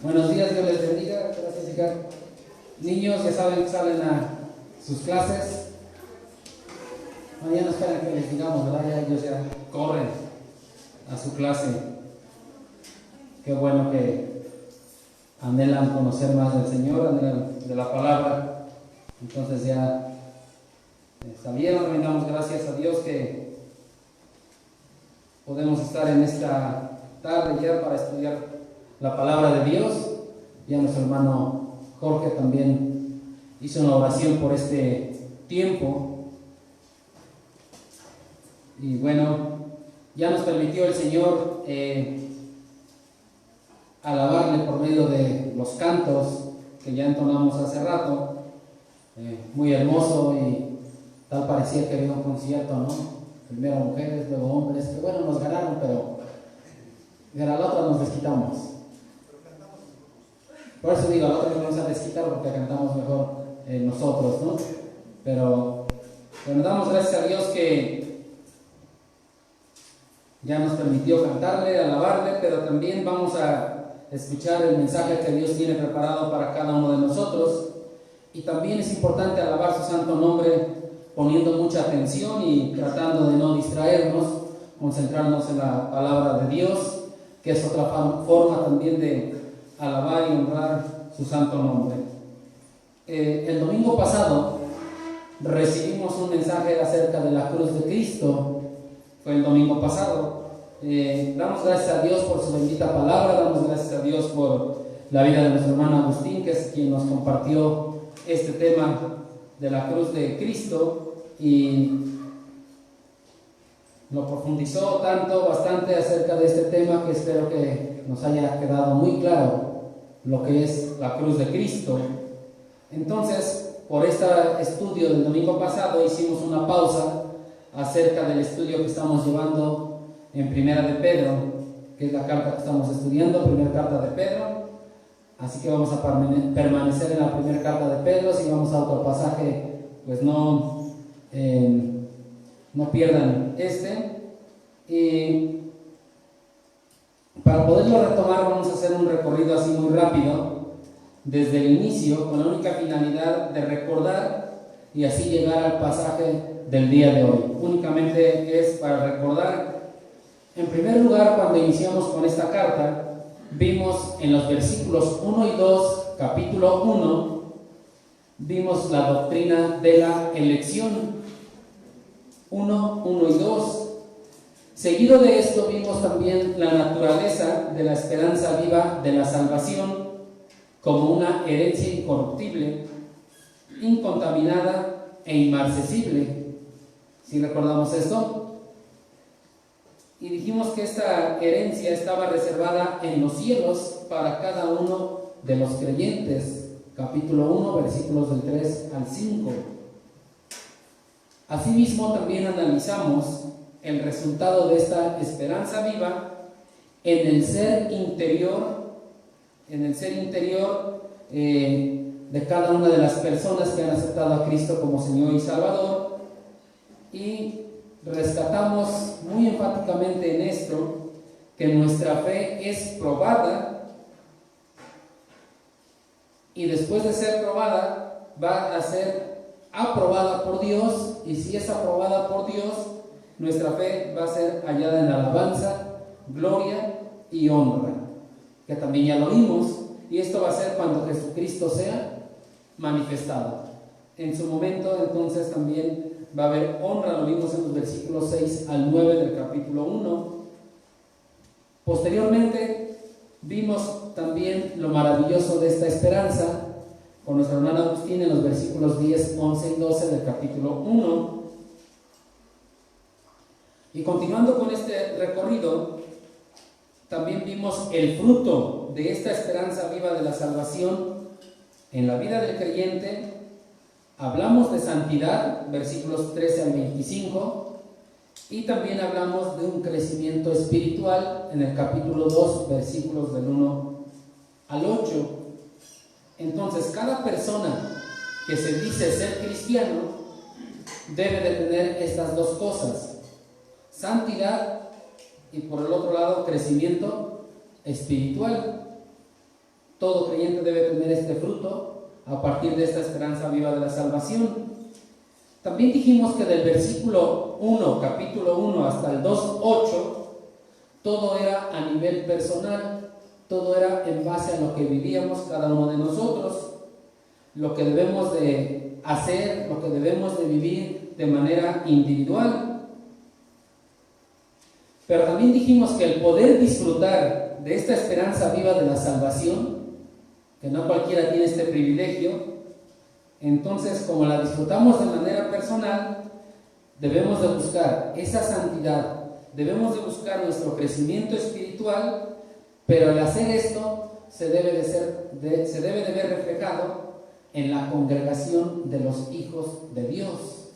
Buenos días, Dios les bendiga. Gracias, hija. Niños, ya saben, salen a sus clases. Mañana esperan que les digamos, ¿verdad? Ya ellos ya corren a su clase. Qué bueno que anhelan conocer más del Señor, anhelan de la palabra. Entonces ya salieron. Le damos gracias a Dios que podemos estar en esta tarde ya para estudiar la palabra de Dios. Ya nuestro hermano Jorge también hizo una oración por este tiempo. Y bueno, ya nos permitió el Señor alabarle por medio de los cantos que ya entonamos hace rato. Muy hermoso, y tal parecía que había un concierto, ¿no? Primero mujeres, luego hombres, que bueno, nos ganaron, pero a la otra nos desquitamos. Por eso digo, a la otra nos vamos a desquitar porque cantamos mejor nosotros, ¿no? Pero damos gracias a Dios que ya nos permitió cantarle, alabarle, pero también vamos a escuchar el mensaje que Dios tiene preparado para cada uno de nosotros. Y también es importante alabar su santo nombre poniendo mucha atención y tratando de no distraernos, concentrarnos en la palabra de Dios, que es otra forma también de alabar y honrar su santo nombre. El domingo pasado recibimos un mensaje acerca de la cruz de Cristo. Fue el domingo pasado. Damos gracias a Dios por su bendita palabra, damos gracias a Dios por la vida de nuestro hermano Agustín, que es quien nos compartió este tema de la cruz de Cristo, y lo profundizó bastante acerca de este tema, que espero que nos haya quedado muy claro lo que es la cruz de Cristo. Entonces, por este estudio del domingo pasado hicimos una pausa acerca del estudio que estamos llevando en Primera de Pedro, que es la carta que estamos estudiando, primera carta de Pedro. Así que vamos a permanecer en la primera carta de Pedro. Si vamos a otro pasaje, pues no pierdan y para poderlo retomar vamos a hacer un recorrido así muy rápido desde el inicio, con la única finalidad de recordar y así llegar al pasaje del día de hoy. Únicamente es para recordar. En primer lugar, cuando iniciamos con esta carta, vimos en los versículos 1 y 2, capítulo 1, vimos la doctrina de la elección. 1 y 2. Seguido de esto vimos también la naturaleza de la esperanza viva de la salvación como una herencia incorruptible, incontaminada e inmarcesible. ¿Sí recordamos esto? Y dijimos que esta herencia estaba reservada en los cielos para cada uno de los creyentes. Capítulo 1, versículos del 3 al 5. Asimismo, también analizamos el resultado de esta esperanza viva en el ser interior, de cada una de las personas que han aceptado a Cristo como Señor y Salvador. Y rescatamos muy enfáticamente en esto que nuestra fe es probada, y después de ser probada va a ser aprobada por Dios, y si es aprobada por Dios, nuestra fe va a ser hallada en alabanza, gloria y honra, que también ya lo vimos, y esto va a ser cuando Jesucristo sea manifestado. En su momento entonces también va a haber honra, lo vimos en los versículos 6 al 9 del capítulo 1. Posteriormente vimos también lo maravilloso de esta esperanza con nuestro hermano Agustín en los versículos 10, 11 y 12 del capítulo 1. Y continuando con este recorrido, también vimos el fruto de esta esperanza viva de la salvación en la vida del creyente. Hablamos de santidad, versículos 13 al 25, y también hablamos de un crecimiento espiritual en el capítulo 2, versículos del 1 al 8. Entonces, cada persona que se dice ser cristiano debe de tener estas dos cosas: santidad y, por el otro lado, crecimiento espiritual. Todo creyente debe tener este fruto a partir de esta esperanza viva de la salvación. También dijimos que del versículo 1, capítulo 1 hasta el 2:8, todo era a nivel personal, todo era en base a lo que vivíamos cada uno de nosotros, lo que debemos de hacer, lo que debemos de vivir de manera individual. Pero también dijimos que el poder disfrutar de esta esperanza viva de la salvación, que no cualquiera tiene este privilegio, entonces como la disfrutamos de manera personal, debemos de buscar esa santidad, debemos de buscar nuestro crecimiento espiritual, pero al hacer esto se debe de ver reflejado en la congregación de los hijos de Dios.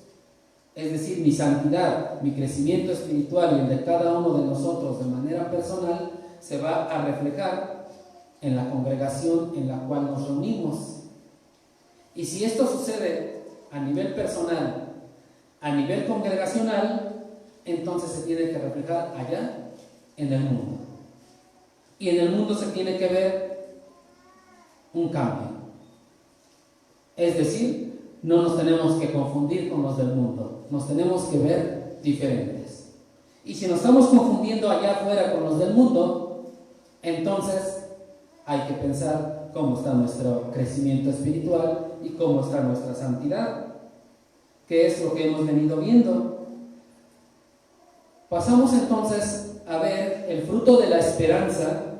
Es decir, mi santidad, mi crecimiento espiritual y el de cada uno de nosotros de manera personal se va a reflejar en la congregación en la cual nos reunimos. Y si esto sucede a nivel personal, a nivel congregacional, entonces se tiene que reflejar allá en el mundo. Y en el mundo se tiene que ver un cambio. Es decir, no nos tenemos que confundir con los del mundo, nos tenemos que ver diferentes. Y si nos estamos confundiendo allá afuera con los del mundo, entonces hay que pensar cómo está nuestro crecimiento espiritual y cómo está nuestra santidad, que es lo que hemos venido viendo. Pasamos entonces a ver el fruto de la esperanza,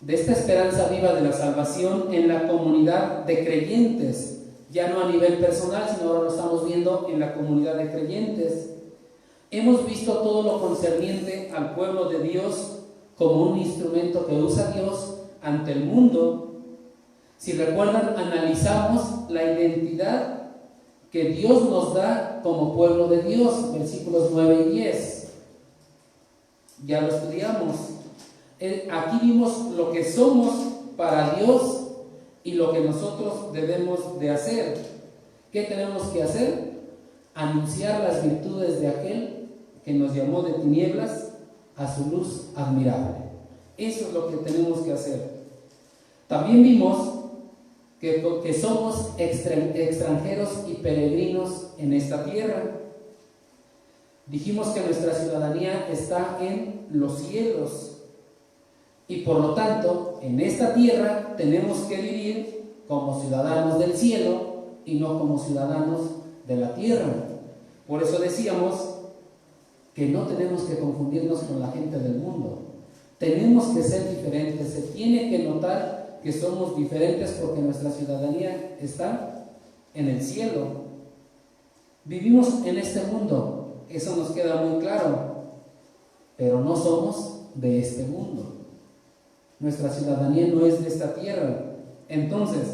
de esta esperanza viva de la salvación en la comunidad de creyentes, ya no a nivel personal, sino ahora lo estamos viendo en la comunidad de creyentes. Hemos visto todo lo concerniente al pueblo de Dios como un instrumento que usa Dios ante el mundo. Si recuerdan, analizamos la identidad que Dios nos da como pueblo de Dios, versículos 9 y 10. Ya lo estudiamos. Aquí vimos lo que somos para Dios y lo que nosotros debemos de hacer. ¿Qué tenemos que hacer? Anunciar las virtudes de aquel que nos llamó de tinieblas a su luz admirable. Eso es lo que tenemos que hacer. También vimos que somos extranjeros y peregrinos en esta tierra. Dijimos que nuestra ciudadanía está en los cielos y por lo tanto en esta tierra tenemos que vivir como ciudadanos del cielo y no como ciudadanos de la tierra. Por eso decíamos que no tenemos que confundirnos con la gente del mundo. Tenemos que ser diferentes. Se tiene que notar que somos diferentes porque nuestra ciudadanía está en el cielo. Vivimos en este mundo, eso nos queda muy claro, pero no somos de este mundo. Nuestra ciudadanía no es de esta tierra. Entonces,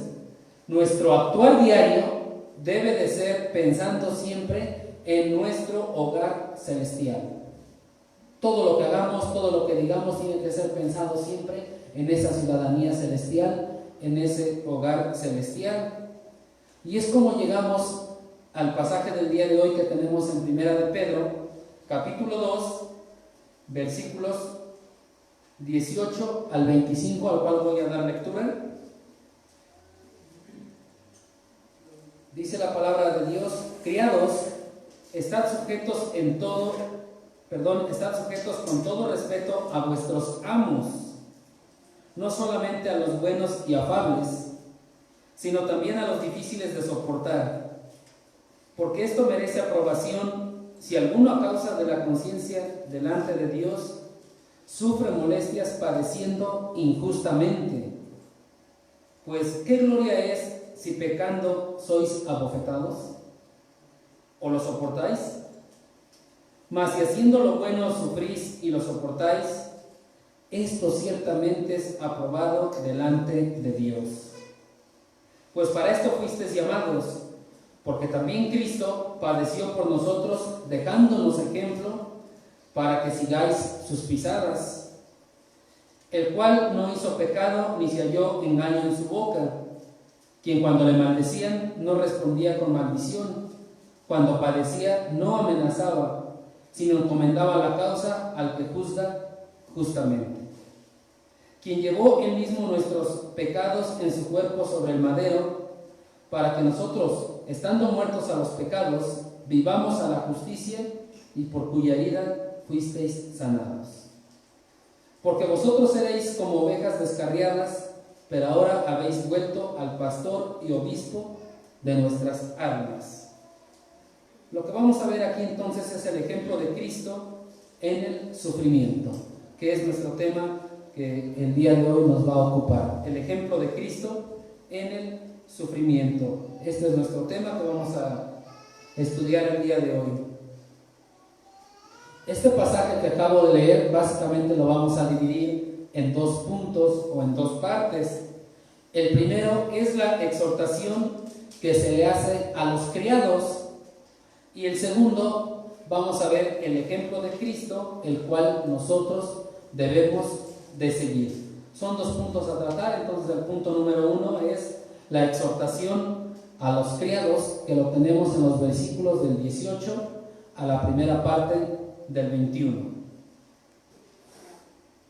nuestro actuar diario debe de ser pensando siempre en nuestro hogar celestial. Todo lo que hagamos, todo lo que digamos tiene que ser pensado siempre en esa ciudadanía celestial, en ese hogar celestial. Y es como llegamos al pasaje del día de hoy que tenemos en Primera de Pedro, capítulo 2, versículos 18 al 25, al cual voy a dar lectura. Dice la palabra de Dios: criados, estad sujetos con todo respeto a vuestros amos, no solamente a los buenos y afables, sino también a los difíciles de soportar, porque esto merece aprobación si alguno a causa de la conciencia delante de Dios sufre molestias padeciendo injustamente. Pues ¿qué gloria es si pecando sois abofetados? ¿O lo soportáis? Mas si haciendo lo bueno sufrís y lo soportáis, esto ciertamente es aprobado delante de Dios. Pues para esto fuisteis llamados, porque también Cristo padeció por nosotros, dejándonos ejemplo para que sigáis sus pisadas, el cual no hizo pecado ni se halló engaño en su boca, quien cuando le maldecían no respondía con maldición, cuando padecía no amenazaba, sino encomendaba la causa al que juzga justamente. quien llevó él mismo nuestros pecados en su cuerpo sobre el madero, para que nosotros, estando muertos a los pecados, vivamos a la justicia, y por cuya herida fuisteis sanados. Porque vosotros erais como ovejas descarriadas, pero ahora habéis vuelto al pastor y obispo de nuestras almas. Lo que vamos a ver aquí entonces es el ejemplo de Cristo en el sufrimiento, que es nuestro tema que el día de hoy nos va a ocupar. El ejemplo de Cristo en el sufrimiento. Este es nuestro tema que vamos a estudiar el día de hoy. Este pasaje que acabo de leer básicamente lo vamos a dividir en dos puntos o en dos partes. El primero es la exhortación que se le hace a los criados, y el segundo vamos a ver el ejemplo de Cristo, el cual nosotros debemos de seguir. Son dos puntos a tratar. Entonces el punto número 1 es la exhortación a los criados, que lo tenemos en los versículos del 18 a la primera parte del 21.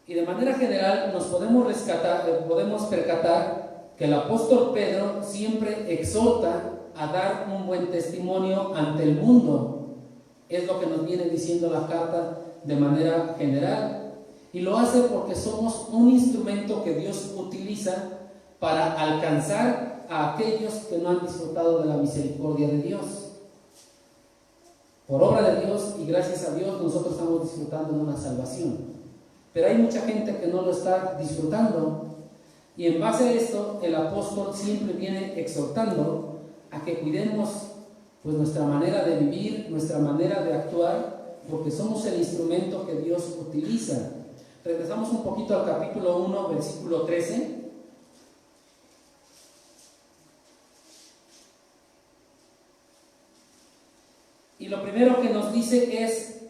Y de manera general nos podemos percatar que el apóstol Pedro siempre exhorta a dar un buen testimonio ante el mundo. Es lo que nos viene diciendo la carta de manera general, y lo hace porque somos un instrumento que Dios utiliza para alcanzar a aquellos que no han disfrutado de la misericordia de Dios. Por obra de Dios y gracias a Dios nosotros estamos disfrutando de una salvación, pero hay mucha gente que no lo está disfrutando, y en base a esto el apóstol siempre viene exhortando a que cuidemos pues nuestra manera de vivir, nuestra manera de actuar, porque somos el instrumento que Dios utiliza. Regresamos un poquito al capítulo 1, versículo 13. Y lo primero que nos dice es: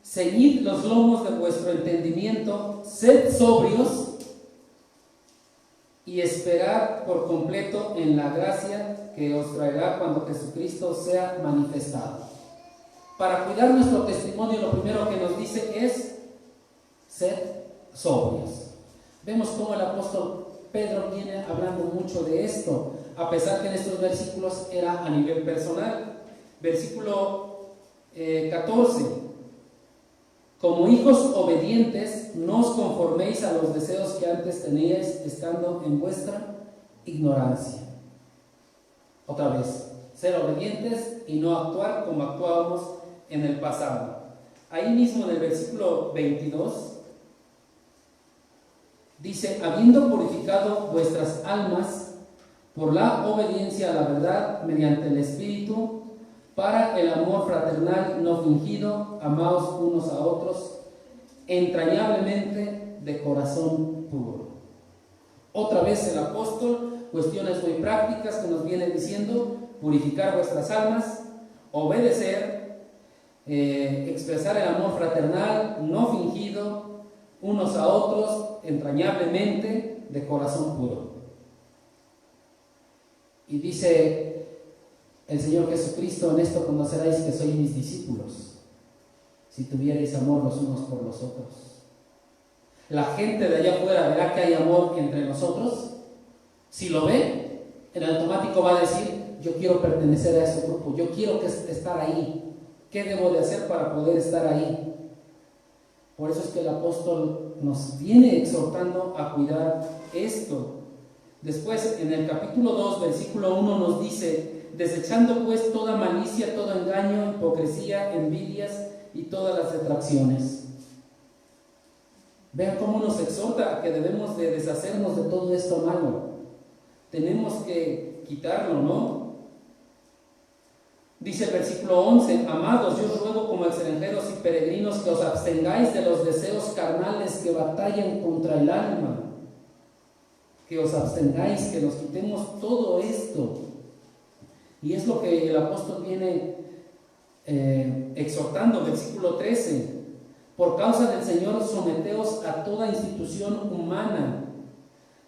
ceñid los lomos de vuestro entendimiento, sed sobrios y esperad por completo en la gracia que os traerá cuando Jesucristo sea manifestado. Para cuidar nuestro testimonio, lo primero que nos dice es: sed sobrios. Vemos cómo el apóstol Pedro viene hablando mucho de esto, a pesar que en estos versículos era a nivel personal. Versículo 14: como hijos obedientes, no os conforméis a los deseos que antes teníais estando en vuestra ignorancia. Otra vez, ser obedientes y no actuar como actuábamos en el pasado. Ahí mismo en el versículo 22 dice: habiendo purificado vuestras almas por la obediencia a la verdad mediante el Espíritu, para el amor fraternal no fingido, amaos unos a otros entrañablemente de corazón puro. Otra vez el apóstol, cuestiones muy prácticas que nos viene diciendo: purificar vuestras almas, obedecer, expresar el amor fraternal no fingido, unos a otros entrañablemente de corazón puro. Y dice el Señor Jesucristo: en esto conoceréis que sois mis discípulos, si tuvierais amor los unos por los otros. La gente de allá afuera verá que hay amor entre nosotros. Si lo ve, en automático va a decir: yo quiero pertenecer a ese grupo, yo quiero estar ahí. ¿Qué debo de hacer para poder estar ahí? Por eso es que el apóstol nos viene exhortando a cuidar esto. Después, en el capítulo 2, versículo 1 nos dice: desechando pues toda malicia, todo engaño, hipocresía, envidias y todas las detracciones. Vean cómo nos exhorta a que debemos de deshacernos de todo esto malo. Tenemos que quitarlo, ¿no? Dice el versículo 11: amados, yo os ruego como extranjeros y peregrinos que os abstengáis de los deseos carnales que batallan contra el alma. Que os abstengáis, que nos quitemos todo esto. Y es lo que el apóstol viene exhortando. Versículo 13: por causa del Señor, someteos a toda institución humana,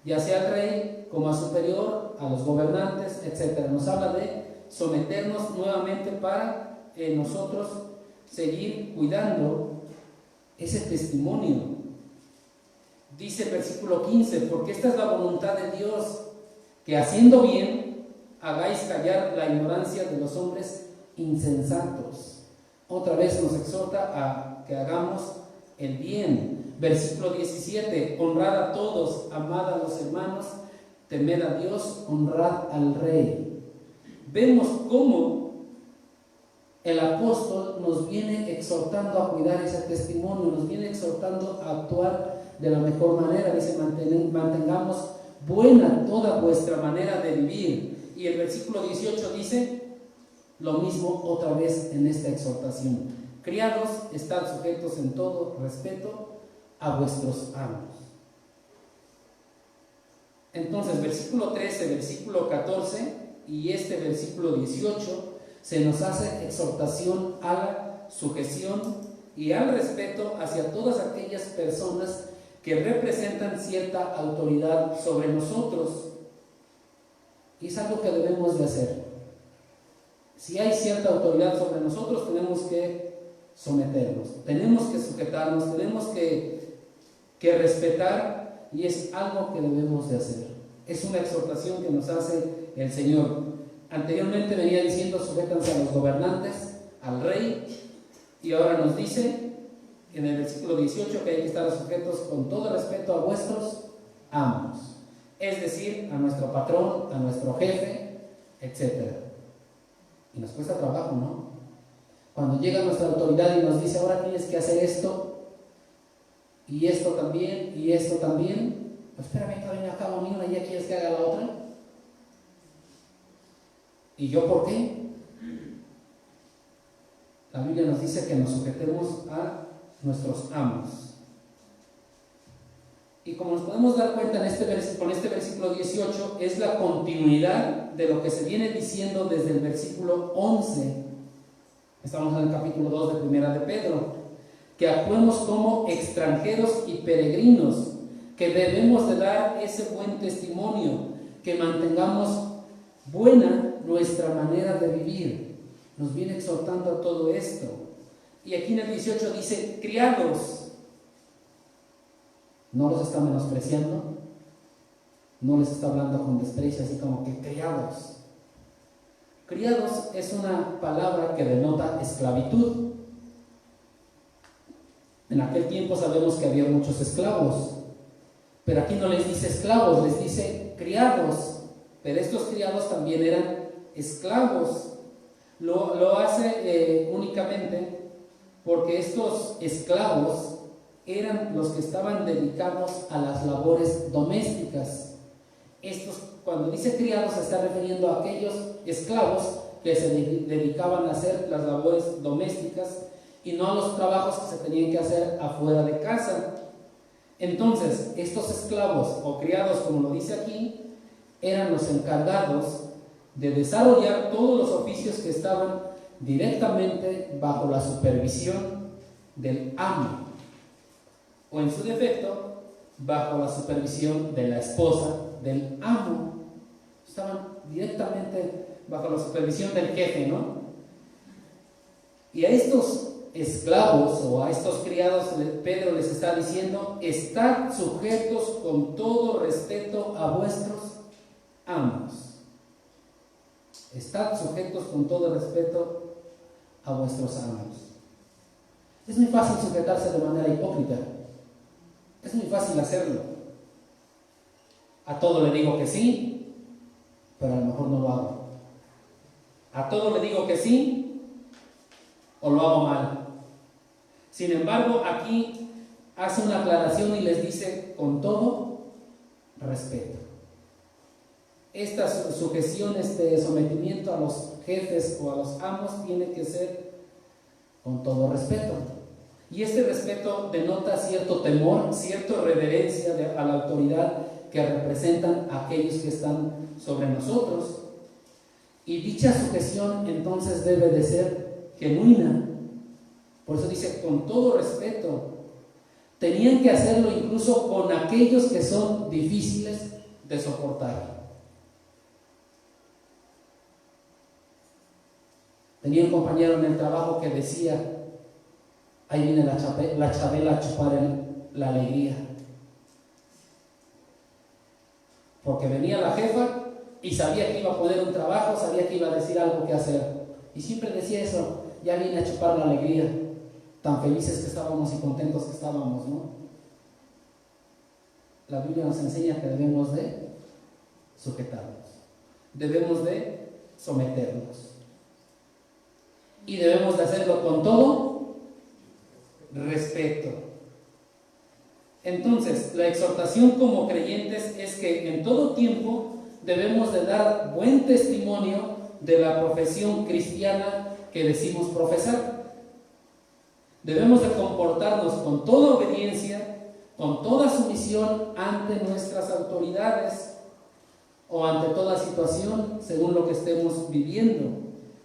ya sea al rey como a superior, a los gobernantes, etc. Nos habla de someternos nuevamente para nosotros seguir cuidando ese testimonio. Dice el versículo 15, porque esta es la voluntad de Dios, que haciendo bien hagáis callar la ignorancia de los hombres insensatos. Otra vez nos exhorta a que hagamos el bien. Versículo 17, honrad a todos, amad a los hermanos, temed a Dios, honrad al rey. Vemos cómo el apóstol nos viene exhortando a cuidar ese testimonio, nos viene exhortando a actuar de la mejor manera. Dice, mantengamos buena toda vuestra manera de vivir. Y el versículo 18 dice lo mismo otra vez en esta exhortación. Criados, estad sujetos en todo respeto a vuestros amos. Entonces, versículo 13, versículo 14 y este versículo 18 se nos hace exhortación a la sujeción y al respeto hacia todas aquellas personas que representan cierta autoridad sobre nosotros. Y es algo que debemos de hacer. Si hay cierta autoridad sobre nosotros, tenemos que someternos, tenemos que sujetarnos, tenemos que respetar, y es algo que debemos de hacer. Es una exhortación que nos hace el Señor. Anteriormente venía diciendo, sujétanse a los gobernantes, al rey, y ahora nos dice en el versículo 18 que hay que estar sujetos con todo respeto a vuestros amos, es decir, a nuestro patrón, a nuestro jefe, etc. Y nos cuesta trabajo, ¿no? Cuando llega nuestra autoridad y nos dice, ahora tienes que hacer esto, y esto también, y esto también, pues espérame, todavía acabo una y ya quieres que haga la otra. ¿Y yo por qué? La Biblia nos dice que nos sujetemos a nuestros amos. Y como nos podemos dar cuenta con este versículo 18, es la continuidad de lo que se viene diciendo desde el versículo 11. Estamos en el capítulo 2 de Primera de Pedro. Que actuemos como extranjeros y peregrinos, que debemos de dar ese buen testimonio, que mantengamos buena nuestra manera de vivir. Nos viene exhortando a todo esto. Y aquí en el 18 dice, criados. No los está menospreciando, no les está hablando con desprecio, así como que criados. Criados es una palabra que denota esclavitud. En aquel tiempo sabemos que había muchos esclavos, pero aquí no les dice esclavos, les dice criados. Pero estos criados también eran esclavos. Lo hace únicamente porque estos esclavos eran los que estaban dedicados a las labores domésticas. Cuando dice criados, se está refiriendo a aquellos esclavos que se dedicaban a hacer las labores domésticas y no a los trabajos que se tenían que hacer afuera de casa. Entonces, estos esclavos o criados, como lo dice aquí, eran los encargados de desarrollar todos los oficios que estaban directamente bajo la supervisión del amo, o en su defecto, bajo la supervisión de la esposa del amo. Estaban directamente bajo la supervisión del jefe, ¿no? Y a estos esclavos o a estos criados, Pedro les está diciendo, estad sujetos con todo respeto a vuestros amos. Estad sujetos con todo respeto a vuestros amos. Es muy fácil sujetarse de manera hipócrita. Es muy fácil hacerlo. A todo le digo que sí, pero a lo mejor no lo hago. A todo le digo que sí, o lo hago mal. Sin embargo, aquí hace una aclaración y les dice con todo respeto. Esta sujeción, este sometimiento a los jefes o a los amos tiene que ser con todo respeto. Y este respeto denota cierto temor, cierta reverencia a la autoridad que representan aquellos que están sobre nosotros. Y dicha sujeción entonces debe de ser genuina. Por eso dice, con todo respeto. Tenían que hacerlo incluso con aquellos que son difíciles de soportar. Tenía un compañero en el trabajo que decía, ahí viene la Chabela a chupar la alegría. porque venía la jefa y sabía que iba a poner un trabajo, sabía que iba a decir algo que hacer. Y siempre decía eso, ya vine a chupar la alegría, tan felices que estábamos y contentos que estábamos, ¿no? La Biblia nos enseña que debemos de sujetarnos, debemos de someternos. Y debemos de hacerlo con todo respeto. Entonces, la exhortación como creyentes es que en todo tiempo debemos de dar buen testimonio de la profesión cristiana que decimos profesar. Debemos de comportarnos con toda obediencia, con toda sumisión ante nuestras autoridades o ante toda situación según lo que estemos viviendo.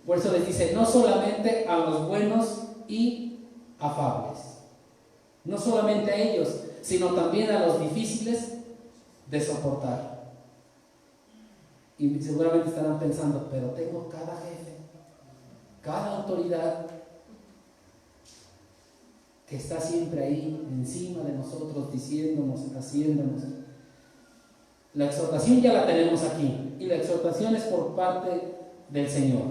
Por eso les dice, no solamente a los buenos y afables, no solamente a ellos, sino también a los difíciles de soportar. Y seguramente estarán pensando, pero tengo cada jefe, cada autoridad que está siempre ahí encima de nosotros, diciéndonos, haciéndonos. La exhortación ya la tenemos aquí, y la exhortación es por parte del Señor.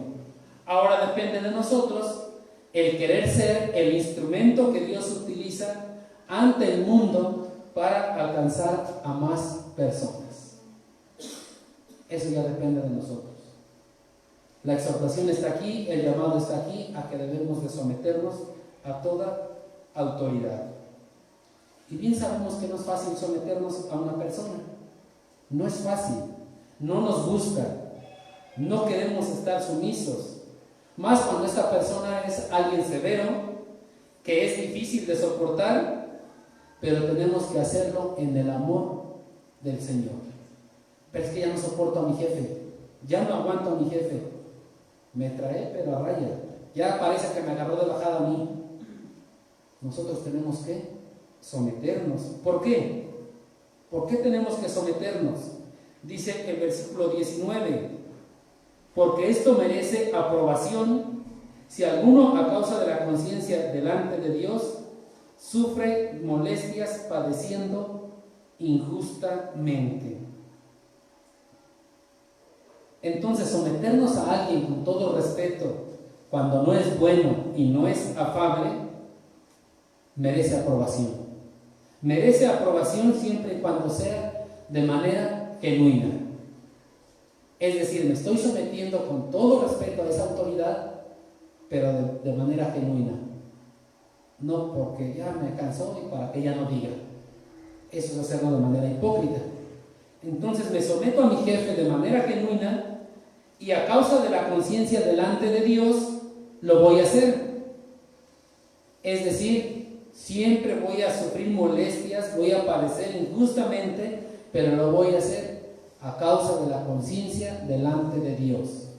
Ahora depende de nosotros el querer ser el instrumento que Dios utiliza ante el mundo para alcanzar a más personas. Eso ya depende de nosotros. La exhortación está aquí, el llamado está aquí a que debemos de someternos a toda autoridad. Y bien sabemos que no es fácil someternos a una persona. No es fácil, no nos gusta, no queremos estar sumisos. Más cuando esta persona es alguien severo, que es difícil de soportar, pero tenemos que hacerlo en el amor del Señor. Pero es que ya no soporto a mi jefe, ya no aguanto a mi jefe, me trae pero a raya, ya parece que me agarró de bajada a mí. Nosotros tenemos que someternos. ¿Por qué? ¿Por qué tenemos que someternos? Dice el versículo 19, porque esto merece aprobación si alguno a causa de la conciencia delante de Dios sufre molestias padeciendo injustamente. Entonces, someternos a alguien con todo respeto cuando no es bueno y no es afable merece aprobación. Merece aprobación siempre y cuando sea de manera genuina. Es decir, me estoy sometiendo con todo respeto a esa autoridad, pero de manera genuina. No porque ya me cansó y para que ella no diga. Eso es hacerlo de manera hipócrita. Entonces me someto a mi jefe de manera genuina y a causa de la conciencia delante de Dios lo voy a hacer. Es decir, siempre voy a sufrir molestias, voy a padecer injustamente, pero lo voy a hacer a causa de la conciencia delante de Dios.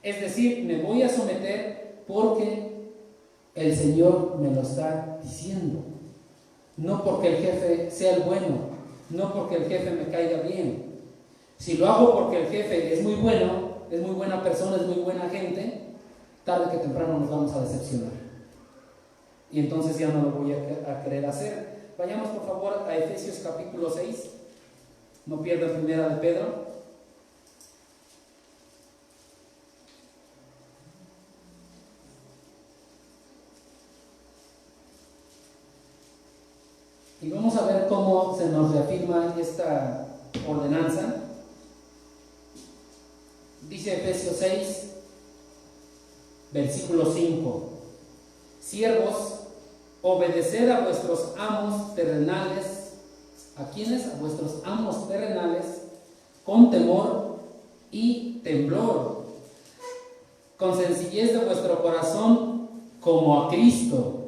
Es decir, me voy a someter porque el Señor me lo está diciendo. No porque el jefe sea el bueno, no porque el jefe me caiga bien. Si lo hago porque el jefe es muy bueno, es muy buena persona, es muy buena gente, tarde que temprano nos vamos a decepcionar. Y entonces ya no lo voy a querer hacer. Vayamos por favor a Efesios capítulo 6. No pierdas primera de Pedro. Y vamos a ver cómo se nos reafirma esta ordenanza. Dice Efesios 6, versículo 5. Siervos, obedeced a vuestros amos terrenales. ¿A quiénes? A vuestros amos terrenales, con temor y temblor, con sencillez de vuestro corazón, como a Cristo.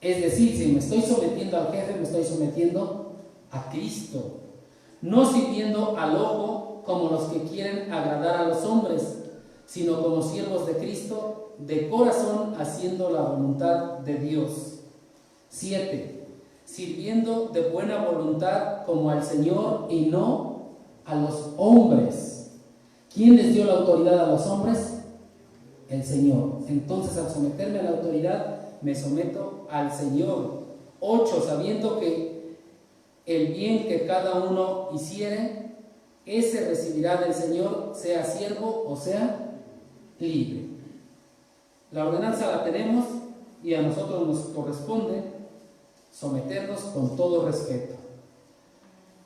Es decir, si me estoy sometiendo al jefe, me estoy sometiendo a Cristo, no sirviendo al ojo como los que quieren agradar a los hombres, sino como siervos de Cristo, de corazón, haciendo la voluntad de Dios. 7. Sirviendo de buena voluntad como al Señor y no a los hombres. ¿Quién les dio la autoridad a los hombres? El Señor. Entonces, al someterme a la autoridad, me someto al Señor. 8. Sabiendo que el bien que cada uno hiciere, ese recibirá del Señor, sea siervo o sea libre. La ordenanza la tenemos y a nosotros nos corresponde someternos con todo respeto.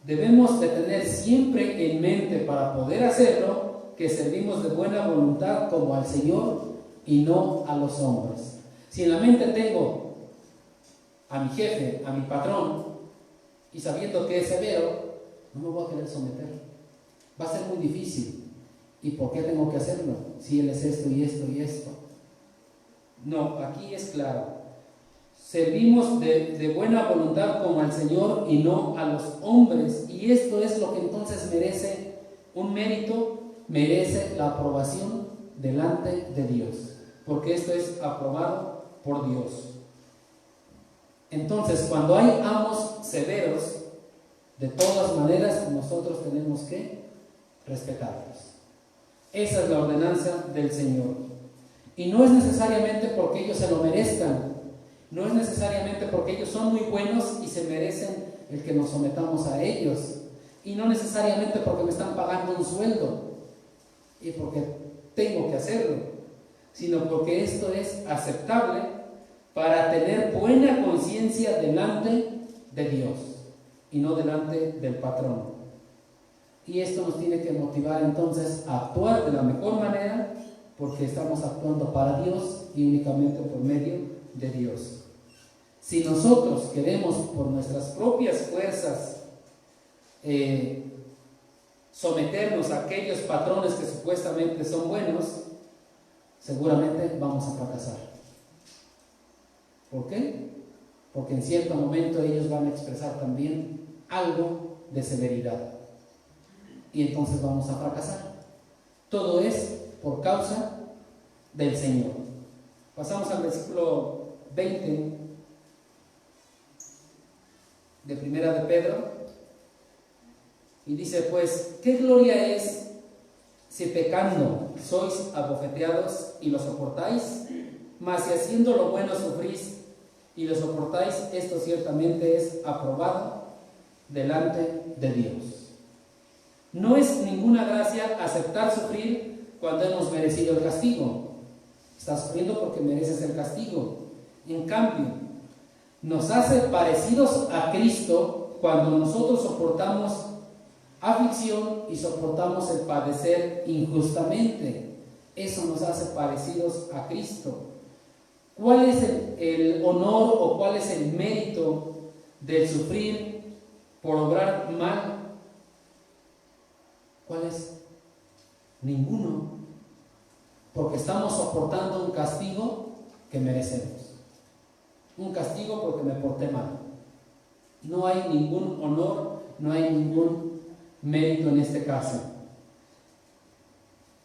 Debemos de tener siempre en mente para poder hacerlo que servimos de buena voluntad como al Señor y no a los hombres. Si en la mente tengo a mi jefe, a mi patrón, y sabiendo que es severo, no me voy a querer someter. Va a ser muy difícil. ¿Y por qué tengo que hacerlo? Si él es esto y esto y esto. No, aquí es claro. Servimos de buena voluntad como al Señor y no a los hombres. Y esto es lo que entonces merece un mérito, merece la aprobación delante de Dios. Porque esto es aprobado por Dios. Entonces, cuando hay amos severos, de todas maneras nosotros tenemos que respetarlos. Esa es la ordenanza del Señor. Y no es necesariamente porque ellos se lo merezcan, no es necesariamente porque ellos son muy buenos y se merecen el que nos sometamos a ellos, y no necesariamente porque me están pagando un sueldo y porque tengo que hacerlo, sino porque esto es aceptable para tener buena conciencia delante de Dios y no delante del patrón. Y esto nos tiene que motivar entonces a actuar de la mejor manera, porque estamos actuando para Dios y únicamente por medio de Dios. Si nosotros queremos por nuestras propias fuerzas someternos a aquellos patrones que supuestamente son buenos, seguramente vamos a fracasar. ¿Por qué? Porque en cierto momento ellos van a expresar también algo de severidad. Y entonces vamos a fracasar. Todo es por causa del Señor. Pasamos al versículo 20 de Primera de Pedro. Y dice, pues, ¿qué gloria es si pecando sois abofeteados y lo soportáis? Mas si haciendo lo bueno sufrís y lo soportáis, esto ciertamente es aprobado delante de Dios. No es ninguna gracia aceptar sufrir cuando hemos merecido el castigo. Estás sufriendo porque mereces el castigo. En cambio, nos hace parecidos a Cristo cuando nosotros soportamos aflicción y soportamos el padecer injustamente. Eso nos hace parecidos a Cristo. ¿Cuál es el honor o cuál es el mérito del sufrir por obrar mal? ¿Cuál es? Ninguno. Porque estamos soportando un castigo que merecemos. Un castigo porque me porté mal. No hay ningún honor, no hay ningún mérito en este caso.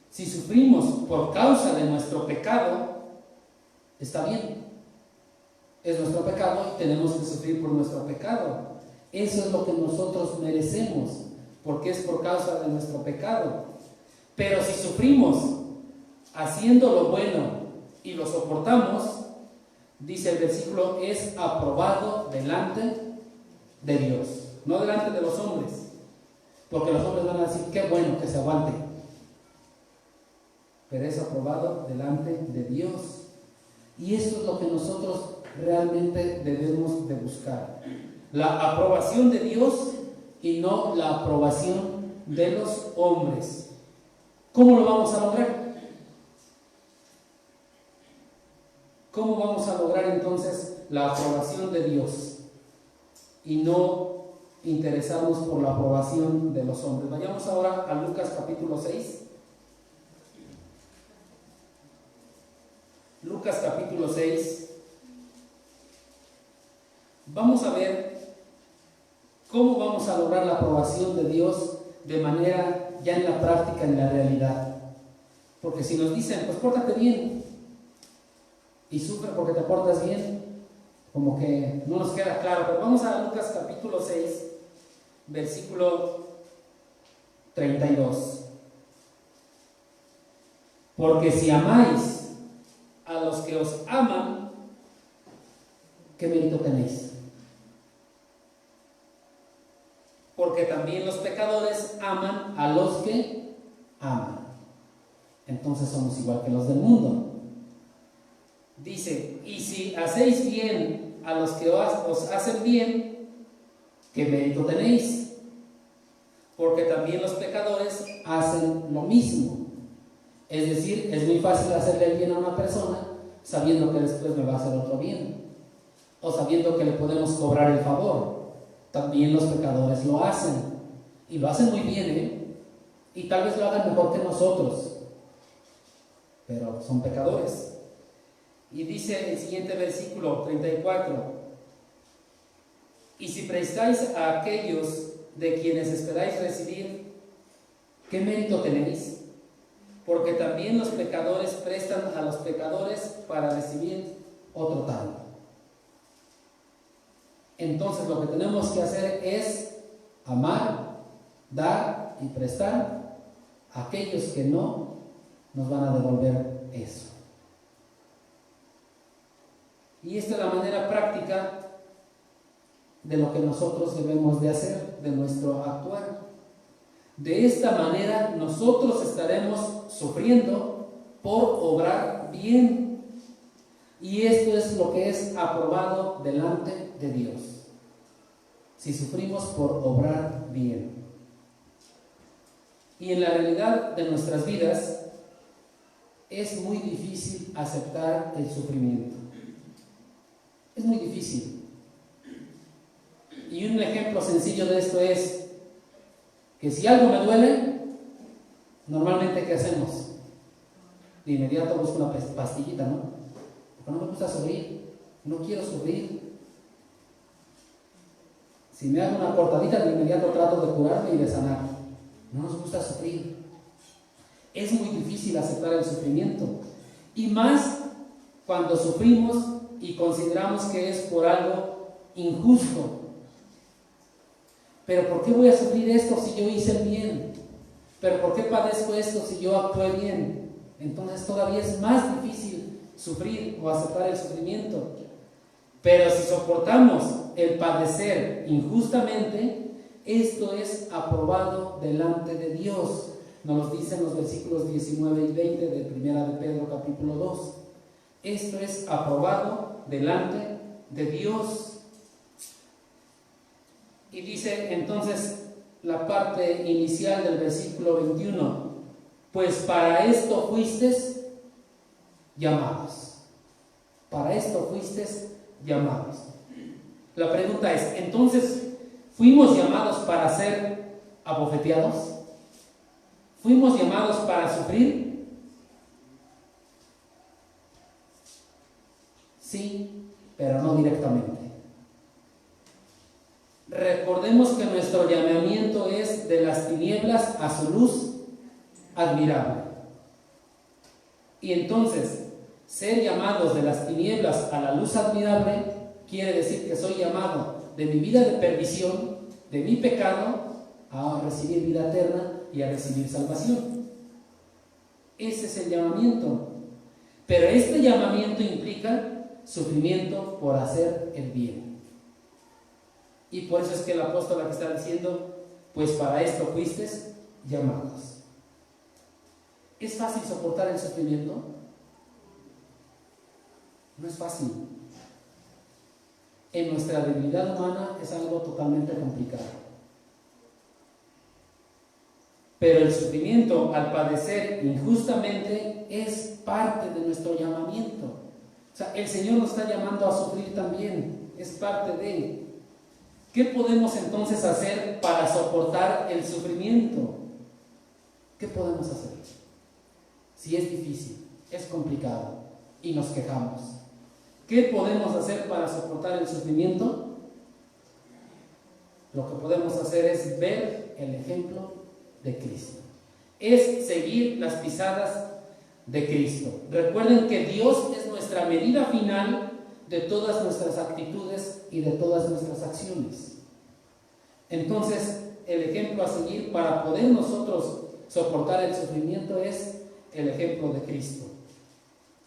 Si sufrimos por causa de nuestro pecado, está bien. Es nuestro pecado y tenemos que sufrir por nuestro pecado. Eso es lo que nosotros merecemos, porque es por causa de nuestro pecado. Pero si sufrimos haciendo lo bueno y lo soportamos, dice el versículo, es aprobado delante de Dios, no delante de los hombres, porque los hombres van a decir, qué bueno que se aguante, pero es aprobado delante de Dios. Y esto es lo que nosotros realmente debemos de buscar, la aprobación de Dios y no la aprobación de los hombres. ¿Cómo lo vamos a lograr? ¿Cómo vamos a lograr entonces la aprobación de Dios y no interesarnos por la aprobación de los hombres? Vayamos ahora a Lucas capítulo 6. Lucas capítulo 6. Vamos a ver cómo vamos a lograr la aprobación de Dios de manera ya en la práctica, en la realidad. Porque si nos dicen, pues pórtate bien, y sufre porque te portas bien, como que no nos queda claro. Pero vamos a Lucas capítulo 6, versículo 32. Porque si amáis a los que os aman, ¿qué mérito tenéis? ¿Por porque también los pecadores aman a los que aman. Entonces somos igual que los del mundo. Dice, y si hacéis bien a los que os hacen bien, ¿qué mérito tenéis? Porque también los pecadores hacen lo mismo. Es decir, es muy fácil hacerle el bien a una persona sabiendo que después me va a hacer otro bien, o sabiendo que le podemos cobrar el favor. También los pecadores lo hacen, y lo hacen muy bien, y tal vez lo hagan mejor que nosotros, pero son pecadores. Y dice el siguiente versículo 34, y si prestáis a aquellos de quienes esperáis recibir, ¿qué mérito tenéis? Porque también los pecadores prestan a los pecadores para recibir otro tanto. Entonces lo que tenemos que hacer es amar, dar y prestar a aquellos que no nos van a devolver eso. Y esta es la manera práctica de lo que nosotros debemos de hacer, de nuestro actuar. De esta manera nosotros estaremos sufriendo por obrar bien. Y esto es lo que es aprobado delante de Dios. Si sufrimos por obrar bien. Y en la realidad de nuestras vidas es muy difícil aceptar el sufrimiento. Es muy difícil. Y un ejemplo sencillo de esto es que si algo me duele, normalmente ¿qué hacemos? De inmediato busco una pastillita, ¿no? Porque no me gusta sufrir, no quiero sufrir. Si me hago una cortadita, de inmediato trato de curarme y de sanar. No nos gusta sufrir. Es muy difícil aceptar el sufrimiento. Y más cuando sufrimos y consideramos que es por algo injusto. ¿Pero por qué voy a sufrir esto si yo hice el bien? ¿Pero por qué padezco esto si yo actué bien? Entonces todavía es más difícil sufrir o aceptar el sufrimiento. Pero si soportamos el padecer injustamente, esto es aprobado delante de Dios. Nos lo dicen los versículos 19 y 20 de 1 de Pedro capítulo 2. Esto es aprobado delante de Dios. Y dice entonces la parte inicial del versículo 21, pues para esto fuisteis llamados. Para esto fuisteis llamados. La pregunta es, entonces, ¿fuimos llamados para ser abofeteados? ¿Fuimos llamados para sufrir? Sí, pero no directamente. Recordemos que nuestro llamamiento es de las tinieblas a su luz admirable. Y entonces, ser llamados de las tinieblas a la luz admirable quiere decir que soy llamado de mi vida de perdición, de mi pecado, a recibir vida eterna y a recibir salvación. Ese es el llamamiento. Pero este llamamiento implica sufrimiento por hacer el bien. Y por eso es que el apóstol aquí está diciendo, pues para esto fuisteis llamados. ¿Es fácil soportar el sufrimiento? No es fácil. En nuestra debilidad humana es algo totalmente complicado. Pero el sufrimiento al padecer injustamente es parte de nuestro llamamiento. O sea, el Señor nos está llamando a sufrir también, es parte de él. ¿Qué podemos entonces hacer para soportar el sufrimiento? ¿Qué podemos hacer? Si es difícil, es complicado y nos quejamos, ¿qué podemos hacer para soportar el sufrimiento? Lo que podemos hacer es ver el ejemplo de Cristo. Es seguir las pisadas de Cristo. Recuerden que Dios es nuestra medida final de todas nuestras actitudes y de todas nuestras acciones. Entonces, el ejemplo a seguir para poder nosotros soportar el sufrimiento es el ejemplo de Cristo.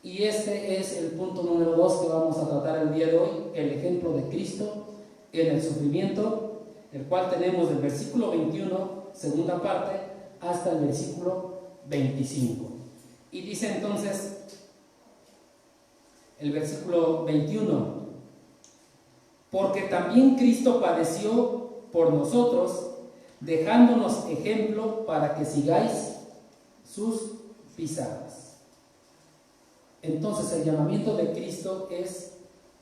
Y este es el punto número 2 que vamos a tratar el día de hoy, el ejemplo de Cristo en el sufrimiento. el cual tenemos del versículo 21, segunda parte, hasta el versículo 25. Y dice entonces el versículo 21: porque también Cristo padeció por nosotros, dejándonos ejemplo para que sigáis sus pisadas. Entonces el llamamiento de Cristo es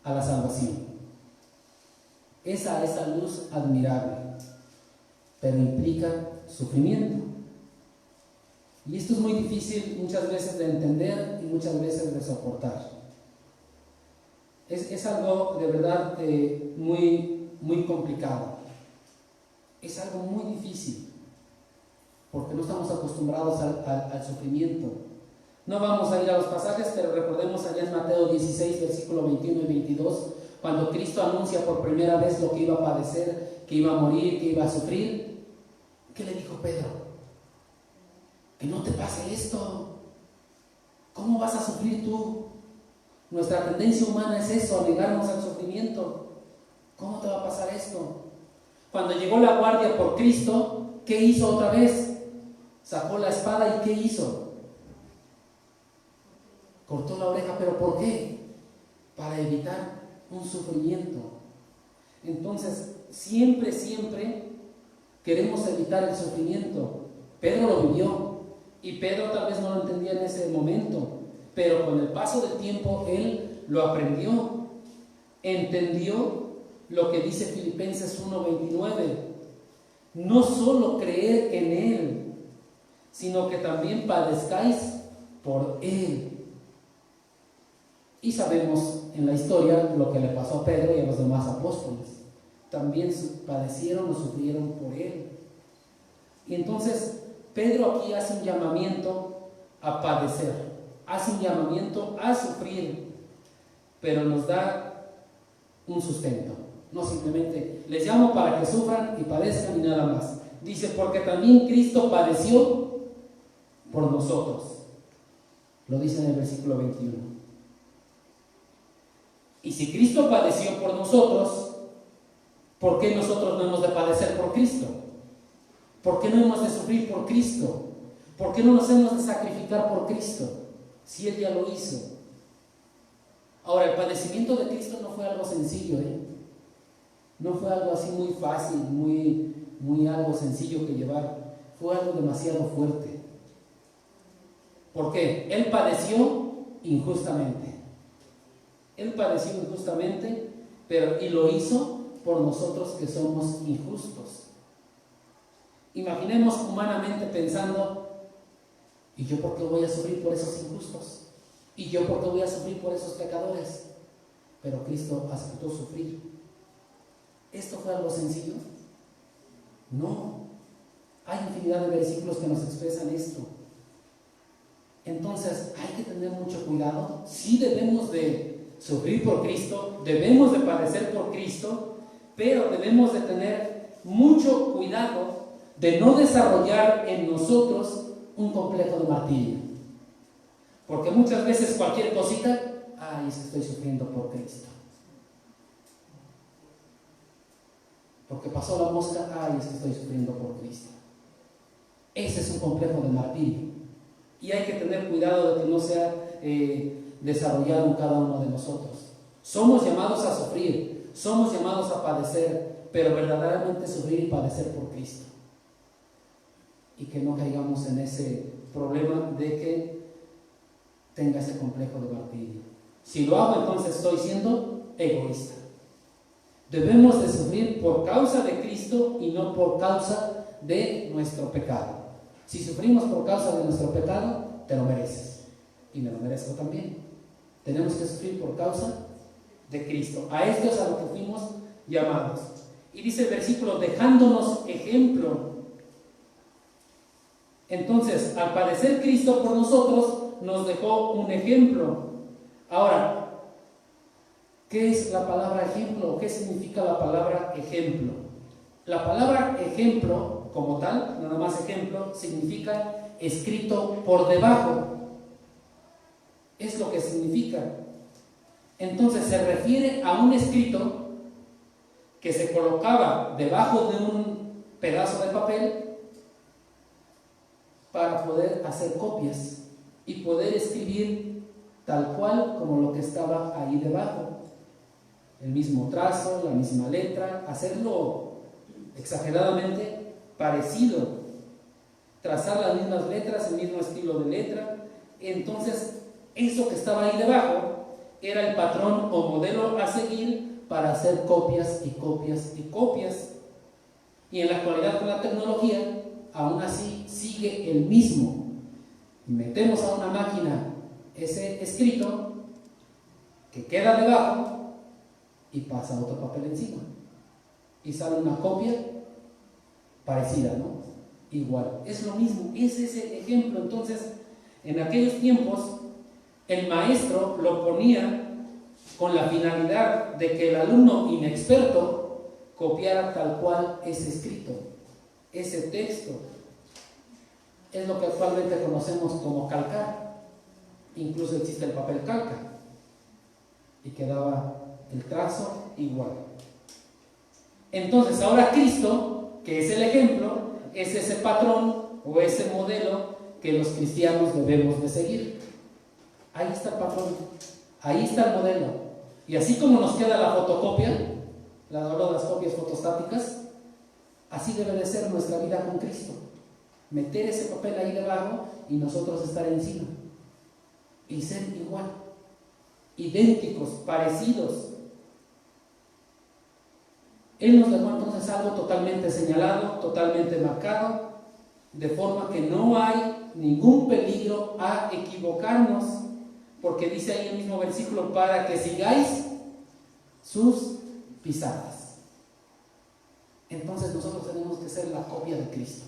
a la salvación, es a esa luz admirable, pero implica sufrimiento. Y esto es muy difícil muchas veces de entender y muchas veces de soportar. Es algo de verdad muy complicado. Es algo muy difícil, porque no estamos acostumbrados al sufrimiento. No vamos a ir a los pasajes, pero recordemos allá en Mateo 16, versículo 21 y 22, cuando Cristo anuncia por primera vez lo que iba a padecer, que iba a morir, que iba a sufrir. ¿Qué le dijo Pedro? Que no te pase esto. ¿Cómo vas a sufrir tú? Nuestra tendencia humana es eso, a negarnos al sufrimiento. ¿Cómo te va a pasar esto? Cuando llegó la guardia por Cristo, ¿qué hizo otra vez? Sacó la espada y ¿qué hizo? Cortó la oreja, ¿pero por qué? Para evitar un sufrimiento. Entonces, siempre queremos evitar el sufrimiento. Pedro lo vivió y Pedro tal vez no lo entendía en ese momento, pero con el paso del tiempo él lo aprendió, entendió lo que dice Filipenses 1:29: no solo creer en Él, sino que también padezcáis por Él. Y sabemos en la historia lo que le pasó a Pedro y a los demás apóstoles. También padecieron o sufrieron por Él. Y entonces Pedro aquí hace un llamamiento a padecer, hace un llamamiento a sufrir, pero nos da un sustento. No simplemente les llamo para que sufran y padezcan y nada más. Dice, porque también Cristo padeció por nosotros. Lo dice en el versículo 21. Y si Cristo padeció por nosotros, ¿por qué nosotros no hemos de padecer por Cristo? ¿Por qué no hemos de sufrir por Cristo? ¿Por qué no nos hemos de sacrificar por Cristo? Si Él ya lo hizo. Ahora, el padecimiento de Cristo no fue algo sencillo, no fue algo así muy fácil, muy algo sencillo que llevar. Fue algo demasiado fuerte. ¿Por qué? Él padeció injustamente. Él padeció injustamente, y lo hizo por nosotros que somos injustos. Imaginemos humanamente pensando, ¿y yo por qué voy a sufrir por esos injustos? ¿Y yo por qué voy a sufrir por esos pecadores? Pero Cristo aceptó sufrir. ¿Esto fue algo sencillo? No. Hay infinidad de versículos que nos expresan esto. Entonces, hay que tener mucho cuidado. Sí debemos de sufrir por Cristo, debemos de padecer por Cristo, pero debemos de tener mucho cuidado de no desarrollar en nosotros un complejo de martirio. Porque muchas veces cualquier cosita, es que estoy sufriendo por Cristo. Porque pasó la mosca, es que estoy sufriendo por Cristo. Ese es un complejo de martirio. Y hay que tener cuidado de que no sea desarrollado en cada uno de nosotros. Somos llamados a sufrir, somos llamados a padecer, pero verdaderamente sufrir y padecer por Cristo. Y que no caigamos en ese problema de que tenga ese complejo de martirio. Si lo hago, entonces estoy siendo egoísta. Debemos de sufrir por causa de Cristo y no por causa de nuestro pecado. Si sufrimos por causa de nuestro pecado, te lo mereces y me lo merezco también. Tenemos que sufrir por causa de Cristo. A esto es a lo que fuimos llamados. Y dice el versículo, dejándonos ejemplo. Entonces, al padecer Cristo por nosotros, nos dejó un ejemplo. Ahora, ¿qué es la palabra ejemplo? ¿Qué significa la palabra ejemplo? La palabra ejemplo, como tal, nada más ejemplo, significa escrito por debajo. Es lo que significa. Entonces se refiere a un escrito que se colocaba debajo de un pedazo de papel para poder hacer copias y poder escribir tal cual como lo que estaba ahí debajo. El mismo trazo, la misma letra, hacerlo exageradamente parecido, trazar las mismas letras, el mismo estilo de letra. Entonces, eso que estaba ahí debajo era el patrón o modelo a seguir para hacer copias y copias y copias. Y en la actualidad, con la tecnología, aún así sigue el mismo. Metemos a una máquina ese escrito que queda debajo y pasa otro papel encima y sale una copia parecida, ¿no? Igual, es lo mismo, es ese ejemplo. Entonces, en aquellos tiempos el maestro lo ponía con la finalidad de que el alumno inexperto copiara tal cual ese escrito, ese texto. Es lo que actualmente conocemos como calcar. Incluso existe el papel calca y quedaba el trazo igual. Entonces ahora Cristo, que es el ejemplo, es ese patrón o ese modelo que los cristianos debemos de seguir. Ahí está el patrón, ahí está el modelo. Y así como nos queda la fotocopia, las copias fotostáticas, así debe de ser nuestra vida con Cristo. Meter ese papel ahí debajo y nosotros estar encima y ser igual, idénticos, parecidos. Él nos dejó entonces algo totalmente señalado, totalmente marcado, de forma que no hay ningún peligro a equivocarnos, porque dice ahí el mismo versículo, para que sigáis sus pisadas. Entonces nosotros tenemos que ser la copia de Cristo.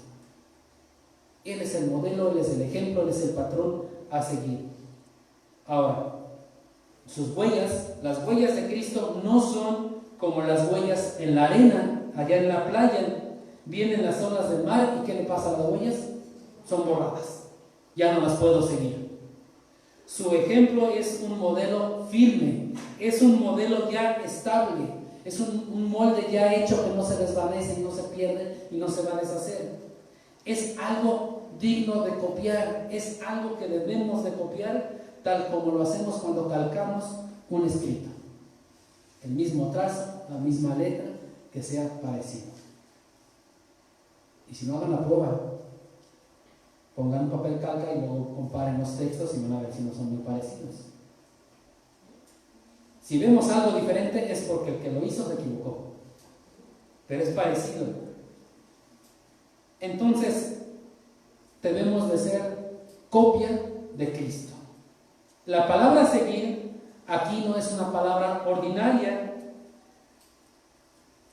Él es el modelo, Él es el ejemplo, Él es el patrón a seguir. Ahora, sus huellas, las huellas de Cristo no son como las huellas en la arena, allá en la playa. Vienen las olas del mar y ¿qué le pasa a las huellas? Son borradas, ya no las puedo seguir. Su ejemplo es un modelo firme, es un modelo ya estable, es un molde ya hecho que no se desvanece y no se pierde y no se va a deshacer. Es algo digno de copiar, es algo que debemos de copiar tal como lo hacemos cuando calcamos un escrito. El mismo trazo, la misma letra, que sea parecido. Y si no, hagan la prueba. Pongan un papel calca y luego comparen los textos y van a ver si no son muy parecidos. Si vemos algo diferente es porque el que lo hizo se equivocó, pero es parecido. Entonces, debemos de ser copia de Cristo. La palabra seguir aquí no es una palabra ordinaria,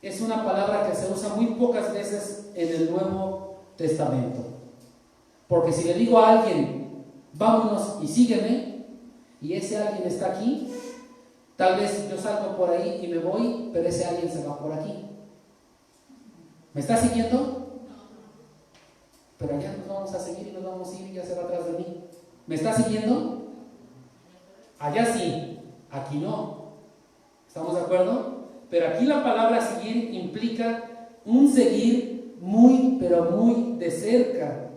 es una palabra que se usa muy pocas veces en el Nuevo Testamento. Porque si le digo a alguien, vámonos y sígueme, y ese alguien está aquí, tal vez yo salgo por ahí y me voy, pero ese alguien se va por aquí. ¿Me está siguiendo? Pero allá nos vamos a seguir y nos vamos a ir y ya se va atrás de mí. ¿Me está siguiendo? Allá sí, aquí no. ¿Estamos de acuerdo? Pero aquí la palabra seguir implica un seguir muy, pero muy de cerca.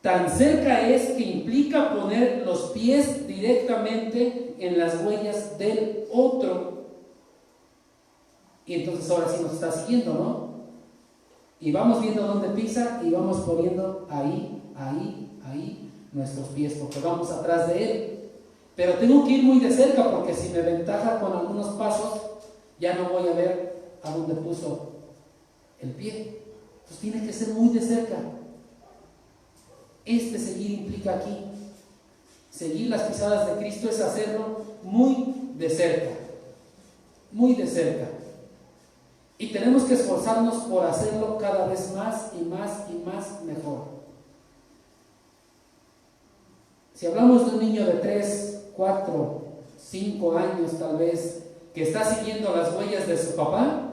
Tan cerca es que implica poner los pies directamente en las huellas del otro. Y entonces ahora sí nos está siguiendo, ¿no? Y vamos viendo dónde pisa y vamos poniendo ahí nuestros pies, porque vamos atrás de él. Pero tengo que ir muy de cerca, porque si me ventaja con algunos pasos, ya no voy a ver a dónde puso el pie. Pues tiene que ser muy de cerca. Este seguir implica aquí. Seguir las pisadas de Cristo es hacerlo muy de cerca. Muy de cerca. Y tenemos que esforzarnos por hacerlo cada vez más y más y más mejor. Si hablamos de un niño de 3, 4, 5 años tal vez, que está siguiendo las huellas de su papá,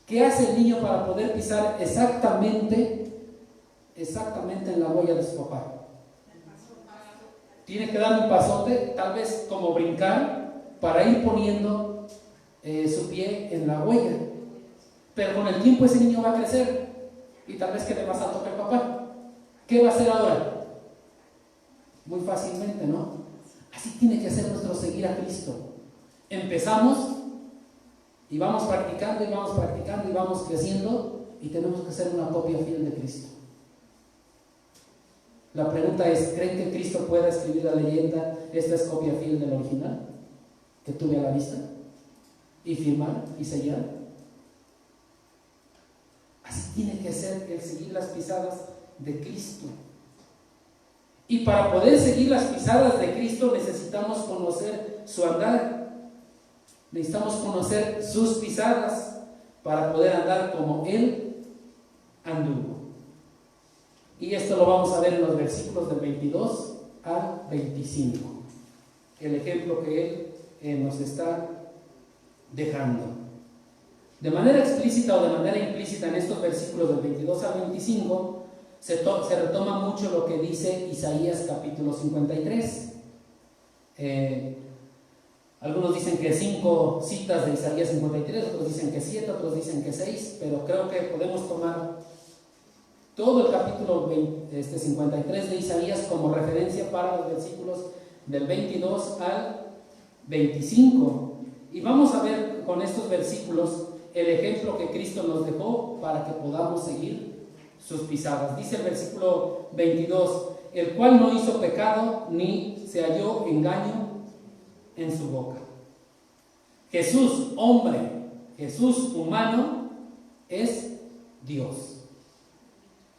¿qué hace el niño para poder pisar exactamente en la huella de su papá? Tiene que dar un pasote, tal vez como brincar, para ir poniendo su pie en la huella. Pero con el tiempo ese niño va a crecer y tal vez quede más alto que el papá. ¿Qué va a hacer ahora? Muy fácilmente, ¿no? Así tiene que ser nuestro seguir a Cristo. Empezamos y vamos practicando y vamos practicando y vamos creciendo y tenemos que ser una copia fiel de Cristo. La pregunta es, ¿creen que Cristo pueda escribir la leyenda, esta es copia fiel del original, que tuve a la vista, y firmar y sellar? Así tiene que ser el seguir las pisadas de Cristo. Y para poder seguir las pisadas de Cristo necesitamos conocer su andar. Necesitamos conocer sus pisadas para poder andar como Él anduvo. Y esto lo vamos a ver en los versículos del 22 al 25. El ejemplo que Él nos está dejando. De manera explícita o de manera implícita en estos versículos del 22 al 25 se retoma mucho lo que dice Isaías capítulo 53. Algunos dicen que 5 citas de Isaías 53, otros dicen que 7, otros dicen que 6, pero creo que podemos tomar todo el capítulo 53 de Isaías como referencia para los versículos del 22 al 25. Y vamos a ver con estos versículos el ejemplo que Cristo nos dejó para que podamos seguir sus pisadas. Dice el versículo 22, el cual no hizo pecado ni se halló engaño en su boca. Jesús, hombre, Jesús humano, es Dios.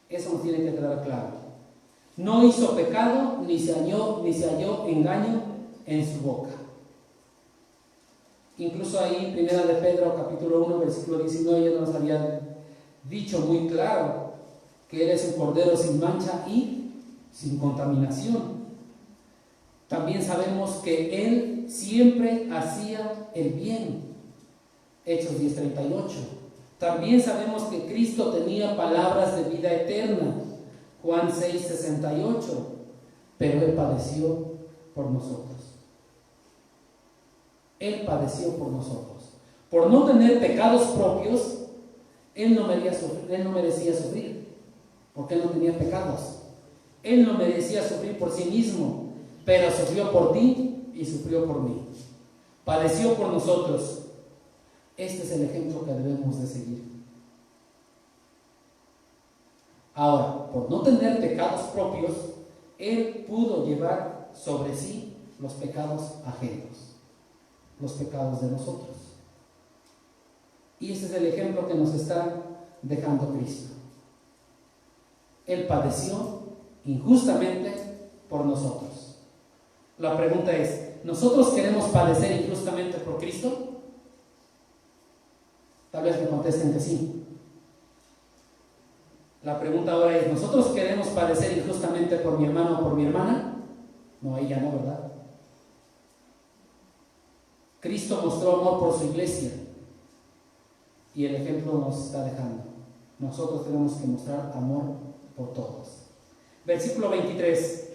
Eso nos tiene que quedar claro. No hizo pecado ni se halló engaño en su boca. Incluso ahí, primera de Pedro, capítulo 1, versículo 19, ya nos había dicho muy claro que Él es un cordero sin mancha y sin contaminación. También sabemos que Él siempre hacía el bien. Hechos 10:38. También sabemos que Cristo tenía palabras de vida eterna. Juan 6:68. Pero Él padeció por nosotros. Él padeció por nosotros. Por no tener pecados propios, Él no merecía sufrir, porque Él no tenía pecados. Él no merecía sufrir por sí mismo, pero sufrió por ti y sufrió por mí. Padeció por nosotros. Este es el ejemplo que debemos de seguir. Ahora, por no tener pecados propios, Él pudo llevar sobre sí los pecados ajenos, los pecados de nosotros. Y este es el ejemplo que nos está dejando Cristo. Él padeció injustamente por nosotros. La pregunta es, ¿nosotros queremos padecer injustamente por Cristo? Tal vez me contesten que sí. La pregunta ahora es, ¿nosotros queremos padecer injustamente por mi hermano o por mi hermana? No, ella no, ¿verdad? Cristo mostró amor por su iglesia y el ejemplo nos está dejando. Nosotros tenemos que mostrar amor por todos. Versículo 23.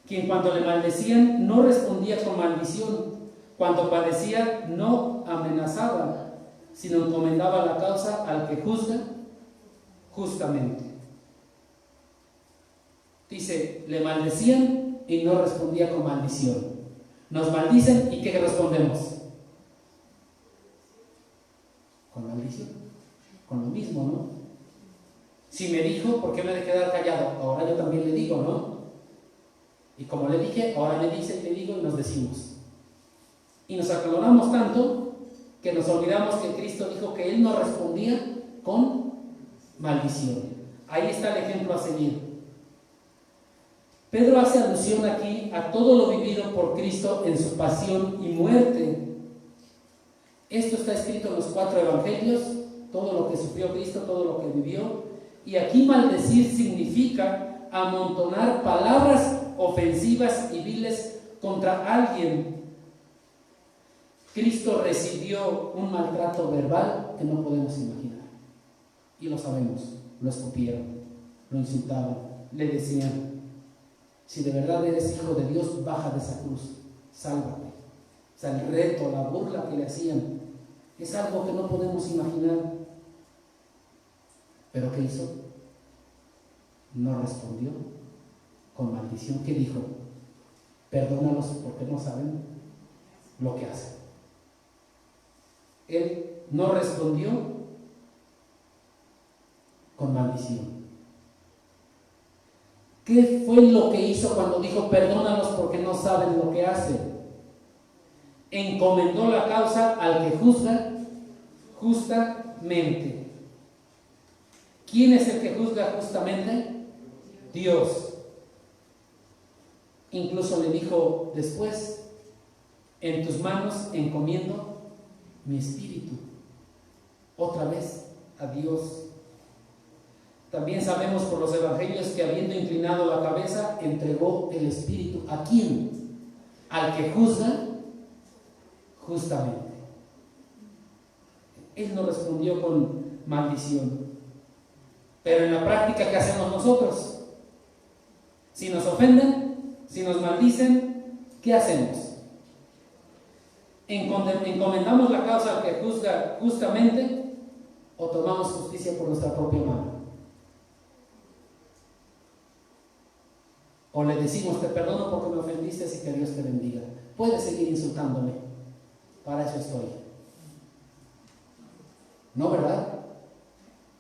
Quien cuando le maldecían no respondía con maldición, cuando padecía no amenazaba, sino encomendaba la causa al que juzga justamente. Dice, le maldecían y no respondía con maldición. Nos maldicen y ¿qué respondemos? Con maldición, con lo mismo, ¿no? Si me dijo, ¿por qué me he de quedar callado? Ahora yo también le digo, ¿no? Y como le dije, ahora me dice, le digo y nos decimos. Y nos acaloramos tanto que nos olvidamos que Cristo dijo que Él no respondía con maldición. Ahí está el ejemplo a seguir. Pedro hace alusión aquí a todo lo vivido por Cristo en su pasión y muerte. Esto está escrito en los 4 evangelios, todo lo que sufrió Cristo, todo lo que vivió. Y aquí maldecir significa amontonar palabras ofensivas y viles contra alguien. Cristo recibió un maltrato verbal que no podemos imaginar. Y lo sabemos, lo escupieron, lo insultaban, le decían, si de verdad eres hijo de Dios, baja de esa cruz, sálvate. O sea, el reto, la burla que le hacían Es algo que no podemos imaginar. ¿Pero qué hizo? No respondió con maldición. ¿Qué dijo? Perdónalos porque no saben lo que hacen. Él no respondió con maldición. ¿Qué fue lo que hizo cuando dijo perdónalos porque no saben lo que hacen? Encomendó la causa al que juzga justamente. ¿Quién es el que juzga justamente? Dios. Incluso le dijo después, en tus manos encomiendo mi espíritu. Otra vez a Dios. También sabemos por los evangelios que habiendo inclinado la cabeza, entregó el espíritu. ¿A quién? Al que juzga justamente. Él no respondió con maldición. Pero en la práctica, ¿qué hacemos nosotros? Si nos ofenden, si nos maldicen, ¿qué hacemos? ¿Encomendamos la causa al que juzga justamente o tomamos justicia por nuestra propia mano? O le decimos, te perdono porque me ofendiste y que Dios te bendiga. Puedes seguir insultándome, para eso estoy. ¿No, verdad?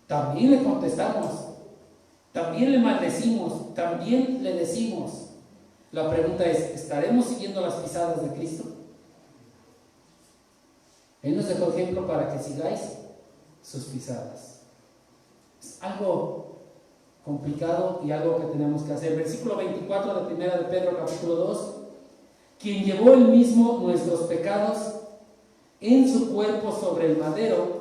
También le contestamos, también le maldecimos, también le decimos. La pregunta es, ¿estaremos siguiendo las pisadas de Cristo? Él nos dejó ejemplo para que sigáis sus pisadas. Es algo complicado y algo que tenemos que hacer. Versículo 24 de 1 de Pedro capítulo 2. Quien llevó él mismo nuestros pecados en su cuerpo sobre el madero,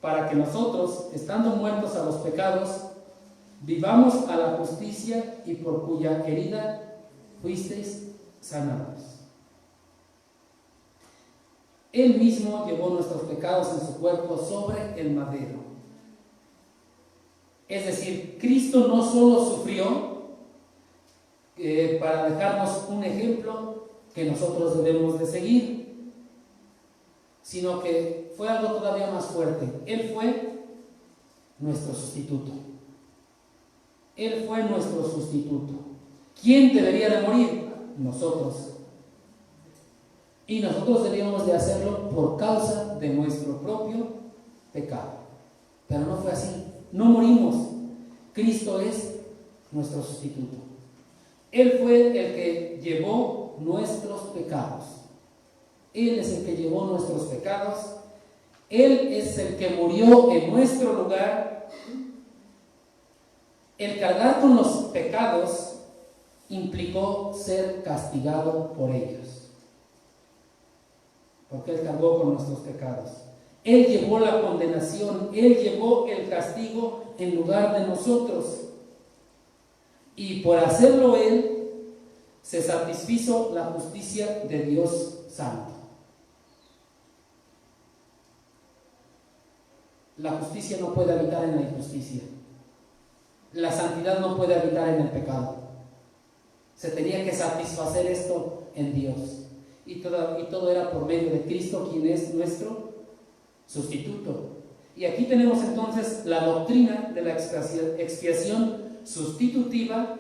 para que nosotros, estando muertos a los pecados, vivamos a la justicia, y por cuya herida fuisteis sanados. Él mismo llevó nuestros pecados en su cuerpo sobre el madero. Es decir, Cristo no solo sufrió para dejarnos un ejemplo que nosotros debemos de seguir, sino que fue algo todavía más fuerte. Él fue nuestro sustituto. Él fue nuestro sustituto. ¿Quién debería de morir? Nosotros. Y nosotros debíamos de hacerlo por causa de nuestro propio pecado. Pero no fue así. No morimos. Cristo es nuestro sustituto. Él fue el que llevó nuestros pecados. Él es el que llevó nuestros pecados. Él es el que murió en nuestro lugar. El cargar con los pecados implicó ser castigado por ellos, porque Él cargó con nuestros pecados. Él llevó la condenación, Él llevó el castigo en lugar de nosotros. Y por hacerlo Él, se satisfizo la justicia de Dios Santo. La justicia no puede habitar en la injusticia. La santidad no puede habitar en el pecado. Se tenía que satisfacer esto en Dios. Y todo era por medio de Cristo, quien es nuestro sustituto. Y aquí tenemos entonces la doctrina de la expiación sustitutiva,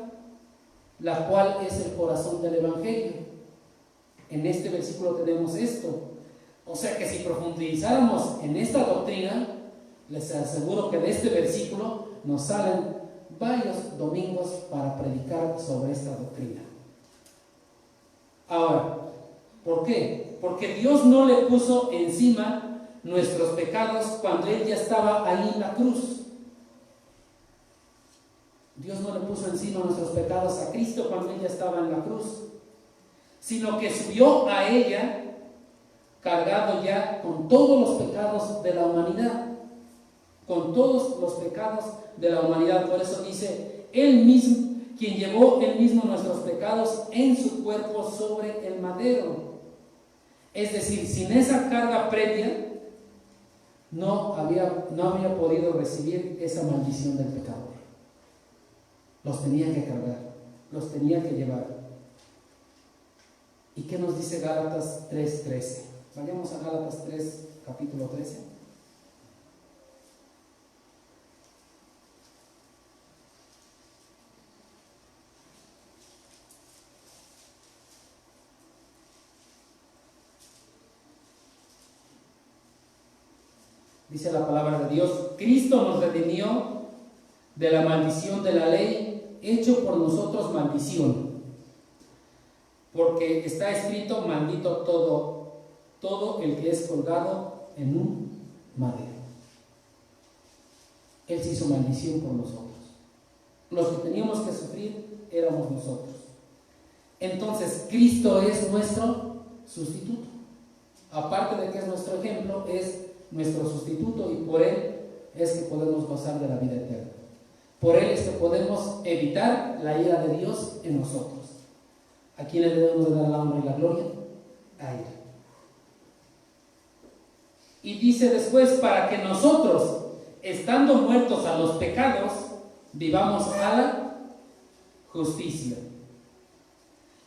la cual es el corazón del Evangelio. En este versículo tenemos esto. O sea que si profundizáramos en esta doctrina, les aseguro que de este versículo nos salen varios domingos para predicar sobre esta doctrina. Ahora, ¿por qué? Porque Dios no le puso encima nuestros pecados cuando Él ya estaba ahí en la cruz. Dios no le puso encima nuestros pecados a Cristo cuando Él ya estaba en la cruz, sino que subió a ella cargado ya con todos los pecados de la humanidad. Con todos los pecados de la humanidad. Por eso dice, Él mismo, quien llevó Él mismo nuestros pecados en su cuerpo sobre el madero. Es decir, sin esa carga previa, no había podido recibir esa maldición del pecador. Los tenía que cargar, los tenía que llevar. ¿Y qué nos dice Gálatas 3:13? Vayamos a Gálatas 3, capítulo 13. Dice la palabra de Dios: Cristo nos redimió de la maldición de la ley, hecho por nosotros maldición, porque está escrito: maldito todo el que es colgado en un madero. Él se hizo maldición por nosotros. Los que teníamos que sufrir éramos nosotros. Entonces, Cristo es nuestro sustituto. Aparte de que es nuestro ejemplo, es nuestro sustituto, y por Él es que podemos gozar de la vida eterna. Por Él es que podemos evitar la ira de Dios en nosotros. ¿A quién le debemos de dar la honra y la gloria? A Él. Y dice después: para que nosotros, estando muertos a los pecados, vivamos a la justicia.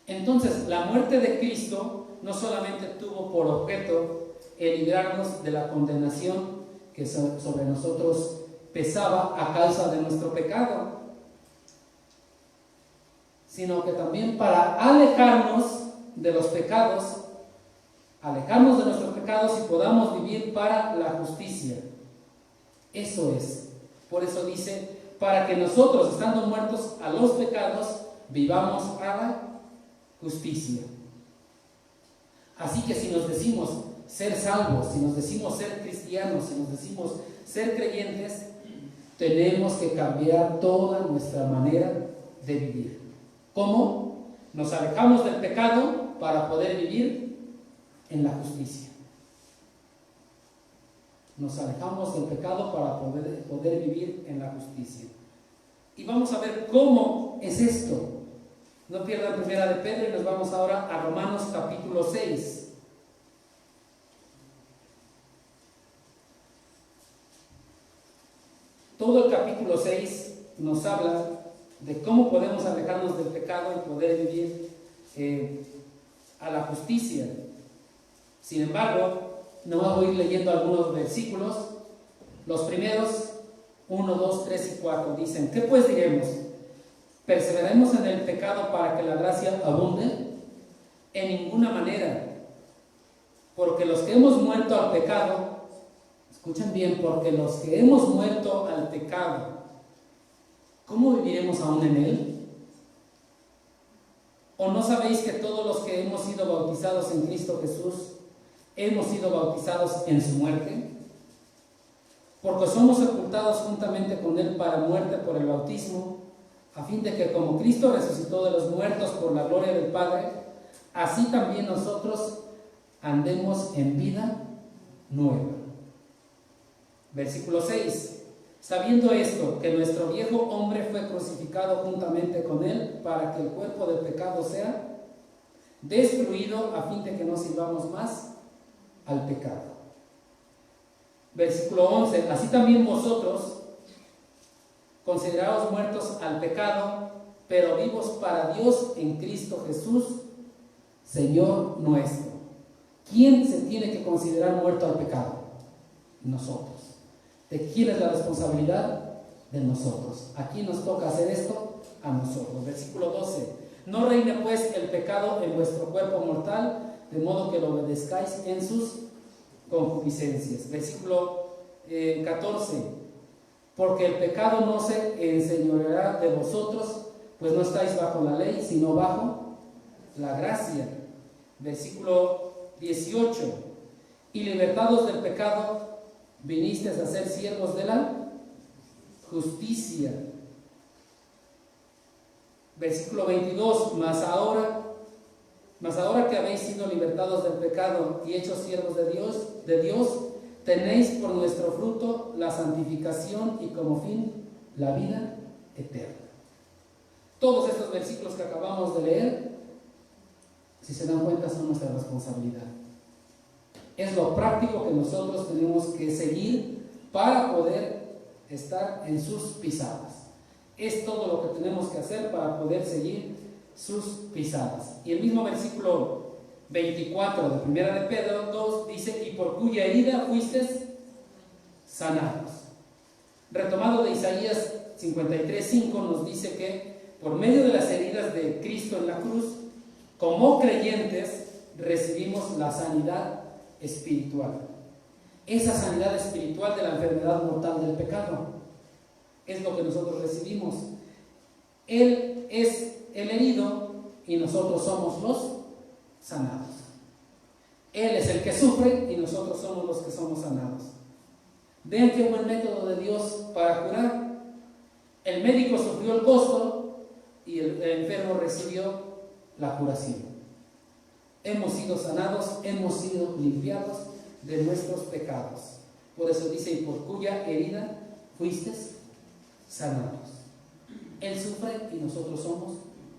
Entonces, la muerte de Cristo no solamente tuvo por objeto el librarnos de la condenación que sobre nosotros pesaba a causa de nuestro pecado, sino que también para alejarnos de los pecados, alejarnos de nuestros pecados y podamos vivir para la justicia. Eso es. Por eso dice: para que nosotros, estando muertos a los pecados, vivamos a la justicia. Así que si nos decimos ser salvos, si nos decimos ser cristianos, si nos decimos ser creyentes, tenemos que cambiar toda nuestra manera de vivir. ¿Cómo? Nos alejamos del pecado para poder vivir en la justicia. Nos alejamos del pecado para poder vivir en la justicia. Y vamos a ver cómo es esto. No pierdan Primera de Pedro y nos vamos ahora a Romanos capítulo 6. Todo el capítulo 6 nos habla de cómo podemos alejarnos del pecado y poder vivir a la justicia. Sin embargo, no vamos a ir leyendo algunos versículos. Los primeros 1, 2, 3 y 4 dicen: ¿qué pues diremos? ¿Perseveraremos en el pecado para que la gracia abunde? En ninguna manera. Porque los que hemos muerto al pecado, escuchen bien, porque los que hemos muerto al pecado, ¿cómo viviremos aún en él? ¿O no sabéis que todos los que hemos sido bautizados en Cristo Jesús, hemos sido bautizados en su muerte? Porque somos sepultados juntamente con Él para muerte por el bautismo, a fin de que como Cristo resucitó de los muertos por la gloria del Padre, así también nosotros andemos en vida nueva. Versículo 6. Sabiendo esto, que nuestro viejo hombre fue crucificado juntamente con Él, para que el cuerpo del pecado sea destruido, a fin de que no sirvamos más al pecado. Versículo 11. Así también vosotros, consideraos muertos al pecado, pero vivos para Dios en Cristo Jesús, Señor nuestro. ¿Quién se tiene que considerar muerto al pecado? Nosotros. ¿De quién es la responsabilidad? De nosotros. ¿A quién nos toca hacer esto? A nosotros. Versículo 12. No reine pues el pecado en vuestro cuerpo mortal, de modo que lo obedezcáis en sus concupiscencias. Versículo 14. Porque el pecado no se enseñoreará de vosotros, pues no estáis bajo la ley, sino bajo la gracia. Versículo 18. Y libertados del pecado, vinisteis a ser siervos de la justicia. Versículo 22. Mas ahora que habéis sido libertados del pecado y hechos siervos de Dios, tenéis por nuestro fruto la santificación y como fin la vida eterna. Todos estos versículos que acabamos de leer, si se dan cuenta, son nuestra responsabilidad. Es lo práctico que nosotros tenemos que seguir para poder estar en sus pisadas. Es todo lo que tenemos que hacer para poder seguir sus pisadas. Y el mismo versículo 24 de Primera de Pedro 2 dice: y por cuya herida fuisteis sanados. Retomado de Isaías 53:5 nos dice que por medio de las heridas de Cristo en la cruz, como creyentes recibimos la sanidad espiritual. Esa sanidad espiritual de la enfermedad mortal del pecado es lo que nosotros recibimos. Él es el herido y nosotros somos los sanados. Él es el que sufre y nosotros somos los que somos sanados. Vean qué buen método de Dios para curar. El médico sufrió el costo y el enfermo recibió la curación. Hemos sido sanados, hemos sido limpiados de nuestros pecados. Por eso dice: y por cuya herida fuisteis sanados. Él sufre y nosotros somos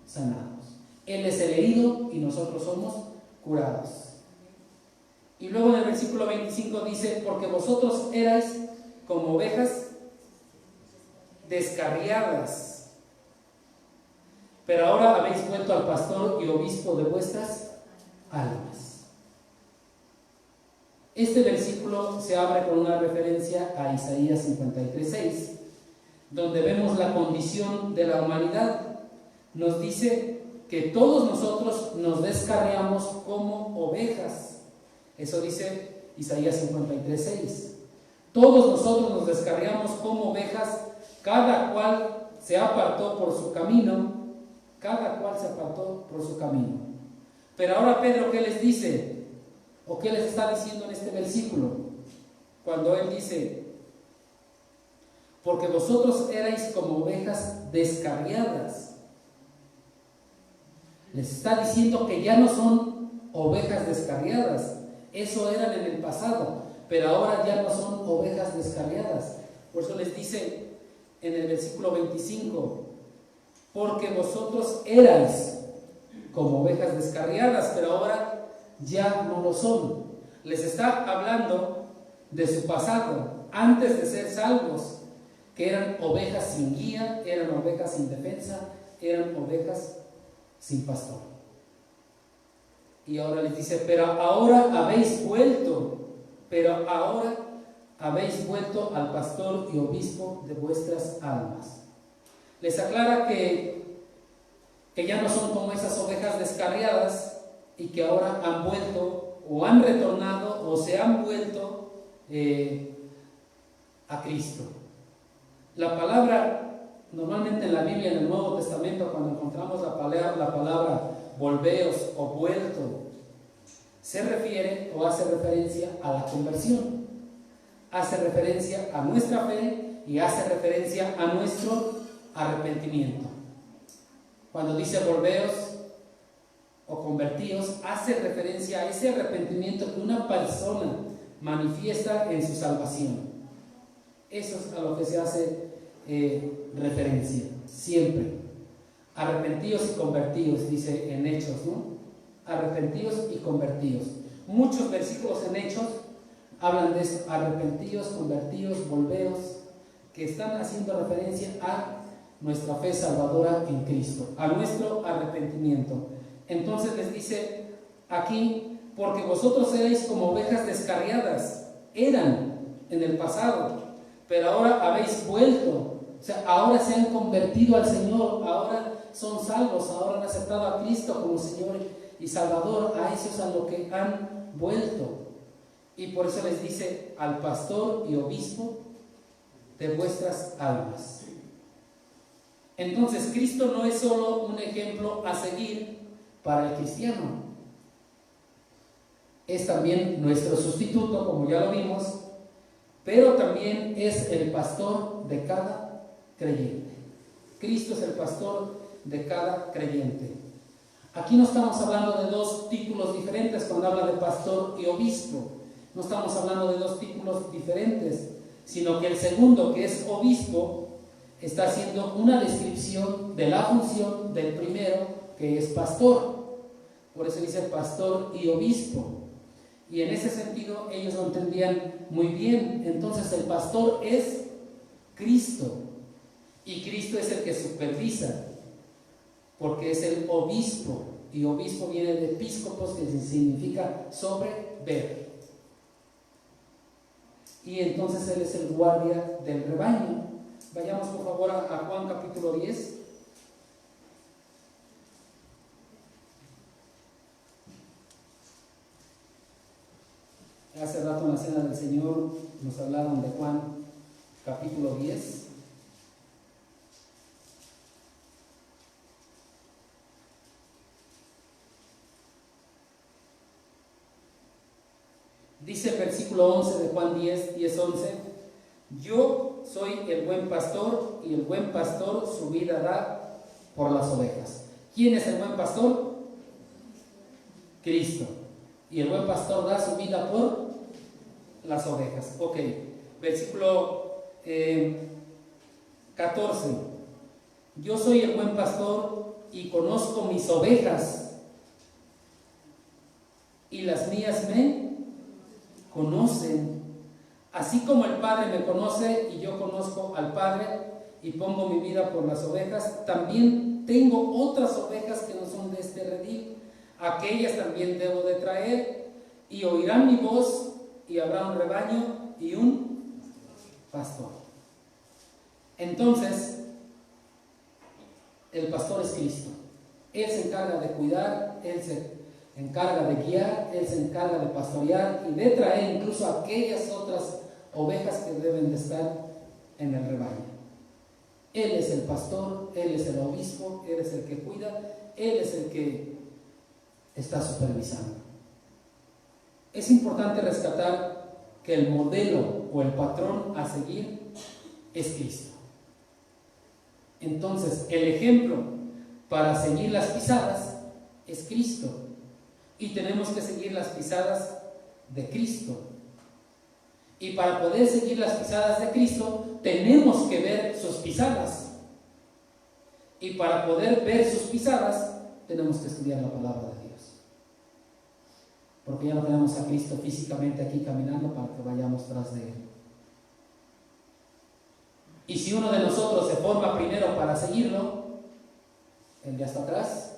sanados. Él es el herido y nosotros somos curados. Y luego en el versículo 25 dice: porque vosotros erais como ovejas descarriadas, pero ahora habéis vuelto al pastor y obispo de vuestras almas. Este versículo se abre con una referencia a Isaías 53:6, donde vemos la condición de la humanidad. Nos dice que todos nosotros nos descarriamos como ovejas. Eso dice Isaías 53:6. Todos nosotros nos descarriamos como ovejas, cada cual se apartó por su camino. Cada cual se apartó por su camino. Pero ahora Pedro, ¿qué les dice? ¿O qué les está diciendo en este versículo? Cuando él dice: porque vosotros erais como ovejas descarriadas. Les está diciendo que ya no son ovejas descarriadas. Eso eran en el pasado, pero ahora ya no son ovejas descarriadas. Por eso les dice en el versículo 25: porque vosotros erais como ovejas descarriadas, pero ahora ya no lo son. Les está hablando de su pasado, antes de ser salvos, que eran ovejas sin guía, eran ovejas sin defensa, eran ovejas sin pastor. Y ahora les dice: pero ahora habéis vuelto al pastor y obispo de vuestras almas. Les aclara que ya no son como esas ovejas descarriadas y que ahora han vuelto o han retornado o se han vuelto a Cristo. La palabra, normalmente en la Biblia, en el Nuevo Testamento, cuando encontramos la palabra volveos o vuelto, se refiere o hace referencia a la conversión, hace referencia a nuestra fe y hace referencia a nuestro arrepentimiento. Cuando dice volveos o convertíos, hace referencia a ese arrepentimiento que una persona manifiesta en su salvación. Eso es a lo que se hace referencia siempre. Arrepentíos y convertíos, dice en Hechos, ¿no? Arrepentíos y convertíos. Muchos versículos en Hechos hablan de eso: arrepentíos, convertíos, volveos, que están haciendo referencia a nuestra fe salvadora en Cristo, a nuestro arrepentimiento. Entonces les dice aquí: porque vosotros erais como ovejas descarriadas, eran en el pasado, pero ahora habéis vuelto. O sea, ahora se han convertido al Señor, ahora son salvos, ahora han aceptado a Cristo como Señor y Salvador. A esos a lo que han vuelto. Y por eso les dice: al pastor y obispo de vuestras almas. Entonces, Cristo no es solo un ejemplo a seguir para el cristiano, es también nuestro sustituto, como ya lo vimos, pero también es el pastor de cada creyente. Cristo es el pastor de cada creyente. Aquí no estamos hablando de dos títulos diferentes cuando habla de pastor y obispo. No estamos hablando de dos títulos diferentes, sino que el segundo, que es obispo, está haciendo una descripción de la función del primero, que es pastor. Por eso dice pastor y obispo. Y en ese sentido ellos lo entendían muy bien. Entonces el pastor es Cristo, y Cristo es el que supervisa, porque es el obispo. Y obispo viene de episcopos, que significa sobre ver. Y entonces Él es el guardia del rebaño. Vayamos por favor a Juan capítulo 10. Hace rato en la cena del Señor nos hablaron de Juan capítulo 10. Dice el versículo 11 de Juan 10:11: yo soy el buen pastor, y el buen pastor su vida da por las ovejas. ¿Quién es el buen pastor? Cristo. Y el buen pastor da su vida por las ovejas. Ok, versículo 14: yo soy el buen pastor y conozco mis ovejas, y las mías me conocen, así como el Padre me conoce y yo conozco al Padre y pongo mi vida por las ovejas. También tengo otras ovejas que no son de este redil, aquellas también debo de traer, y oirán mi voz, y habrá un rebaño y un pastor. Entonces, el pastor es Cristo. Él se encarga de cuidar, Él se encarga de guiar, Él se encarga de pastorear y de traer incluso aquellas otras ovejas que deben de estar en el rebaño. Él es el pastor, Él es el obispo, Él es el que cuida, Él es el que está supervisando. Es importante rescatar que el modelo o el patrón a seguir es Cristo. Entonces, el ejemplo para seguir las pisadas es Cristo. Y tenemos que seguir las pisadas de Cristo. Y para poder seguir las pisadas de Cristo, tenemos que ver sus pisadas. Y para poder ver sus pisadas, tenemos que estudiar la palabra de Dios. Porque ya no tenemos a Cristo físicamente aquí caminando para que vayamos tras de Él. Y si uno de nosotros se forma primero para seguirlo, Él ya está atrás,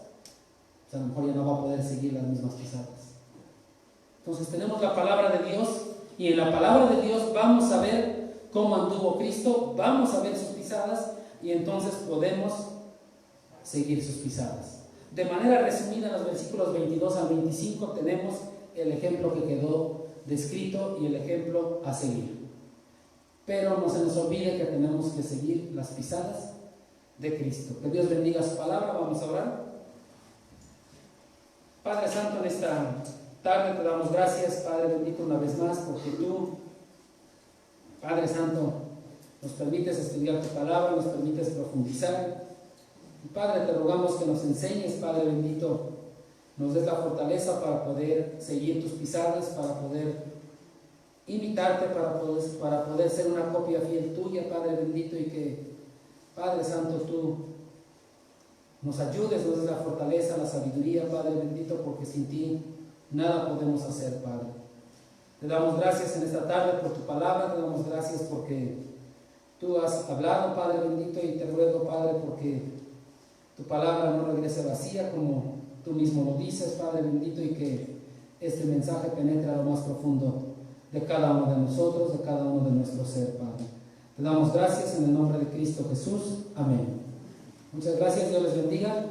a lo mejor ya no va a poder seguir las mismas pisadas. Entonces tenemos la palabra de Dios, y en la palabra de Dios vamos a ver cómo anduvo Cristo, vamos a ver sus pisadas, y entonces podemos seguir sus pisadas. De manera resumida, en los versículos 22 al 25 tenemos el ejemplo que quedó descrito y el ejemplo a seguir. Pero no se nos olvide que tenemos que seguir las pisadas de Cristo. Que Dios bendiga su palabra. Vamos a orar. Padre Santo, en esta tarde te damos gracias, Padre bendito, una vez más, porque tú, Padre Santo, nos permites estudiar tu palabra, nos permites profundizar. Y Padre, te rogamos que nos enseñes, Padre bendito, nos des la fortaleza para poder seguir tus pisadas, para poder imitarte, para poder ser una copia fiel tuya, Padre bendito, y que, Padre Santo, tú nos ayudes, nos des la fortaleza, la sabiduría, Padre bendito, porque sin ti nada podemos hacer, Padre. Te damos gracias en esta tarde por tu palabra, te damos gracias porque tú has hablado, Padre bendito, y te ruego, Padre, porque tu palabra no regrese vacía, como tú mismo lo dices, Padre bendito, y que este mensaje penetre a lo más profundo de cada uno de nosotros, de cada uno de nuestro ser, Padre. Te damos gracias en el nombre de Cristo Jesús. Amén. Muchas gracias, Dios les bendiga.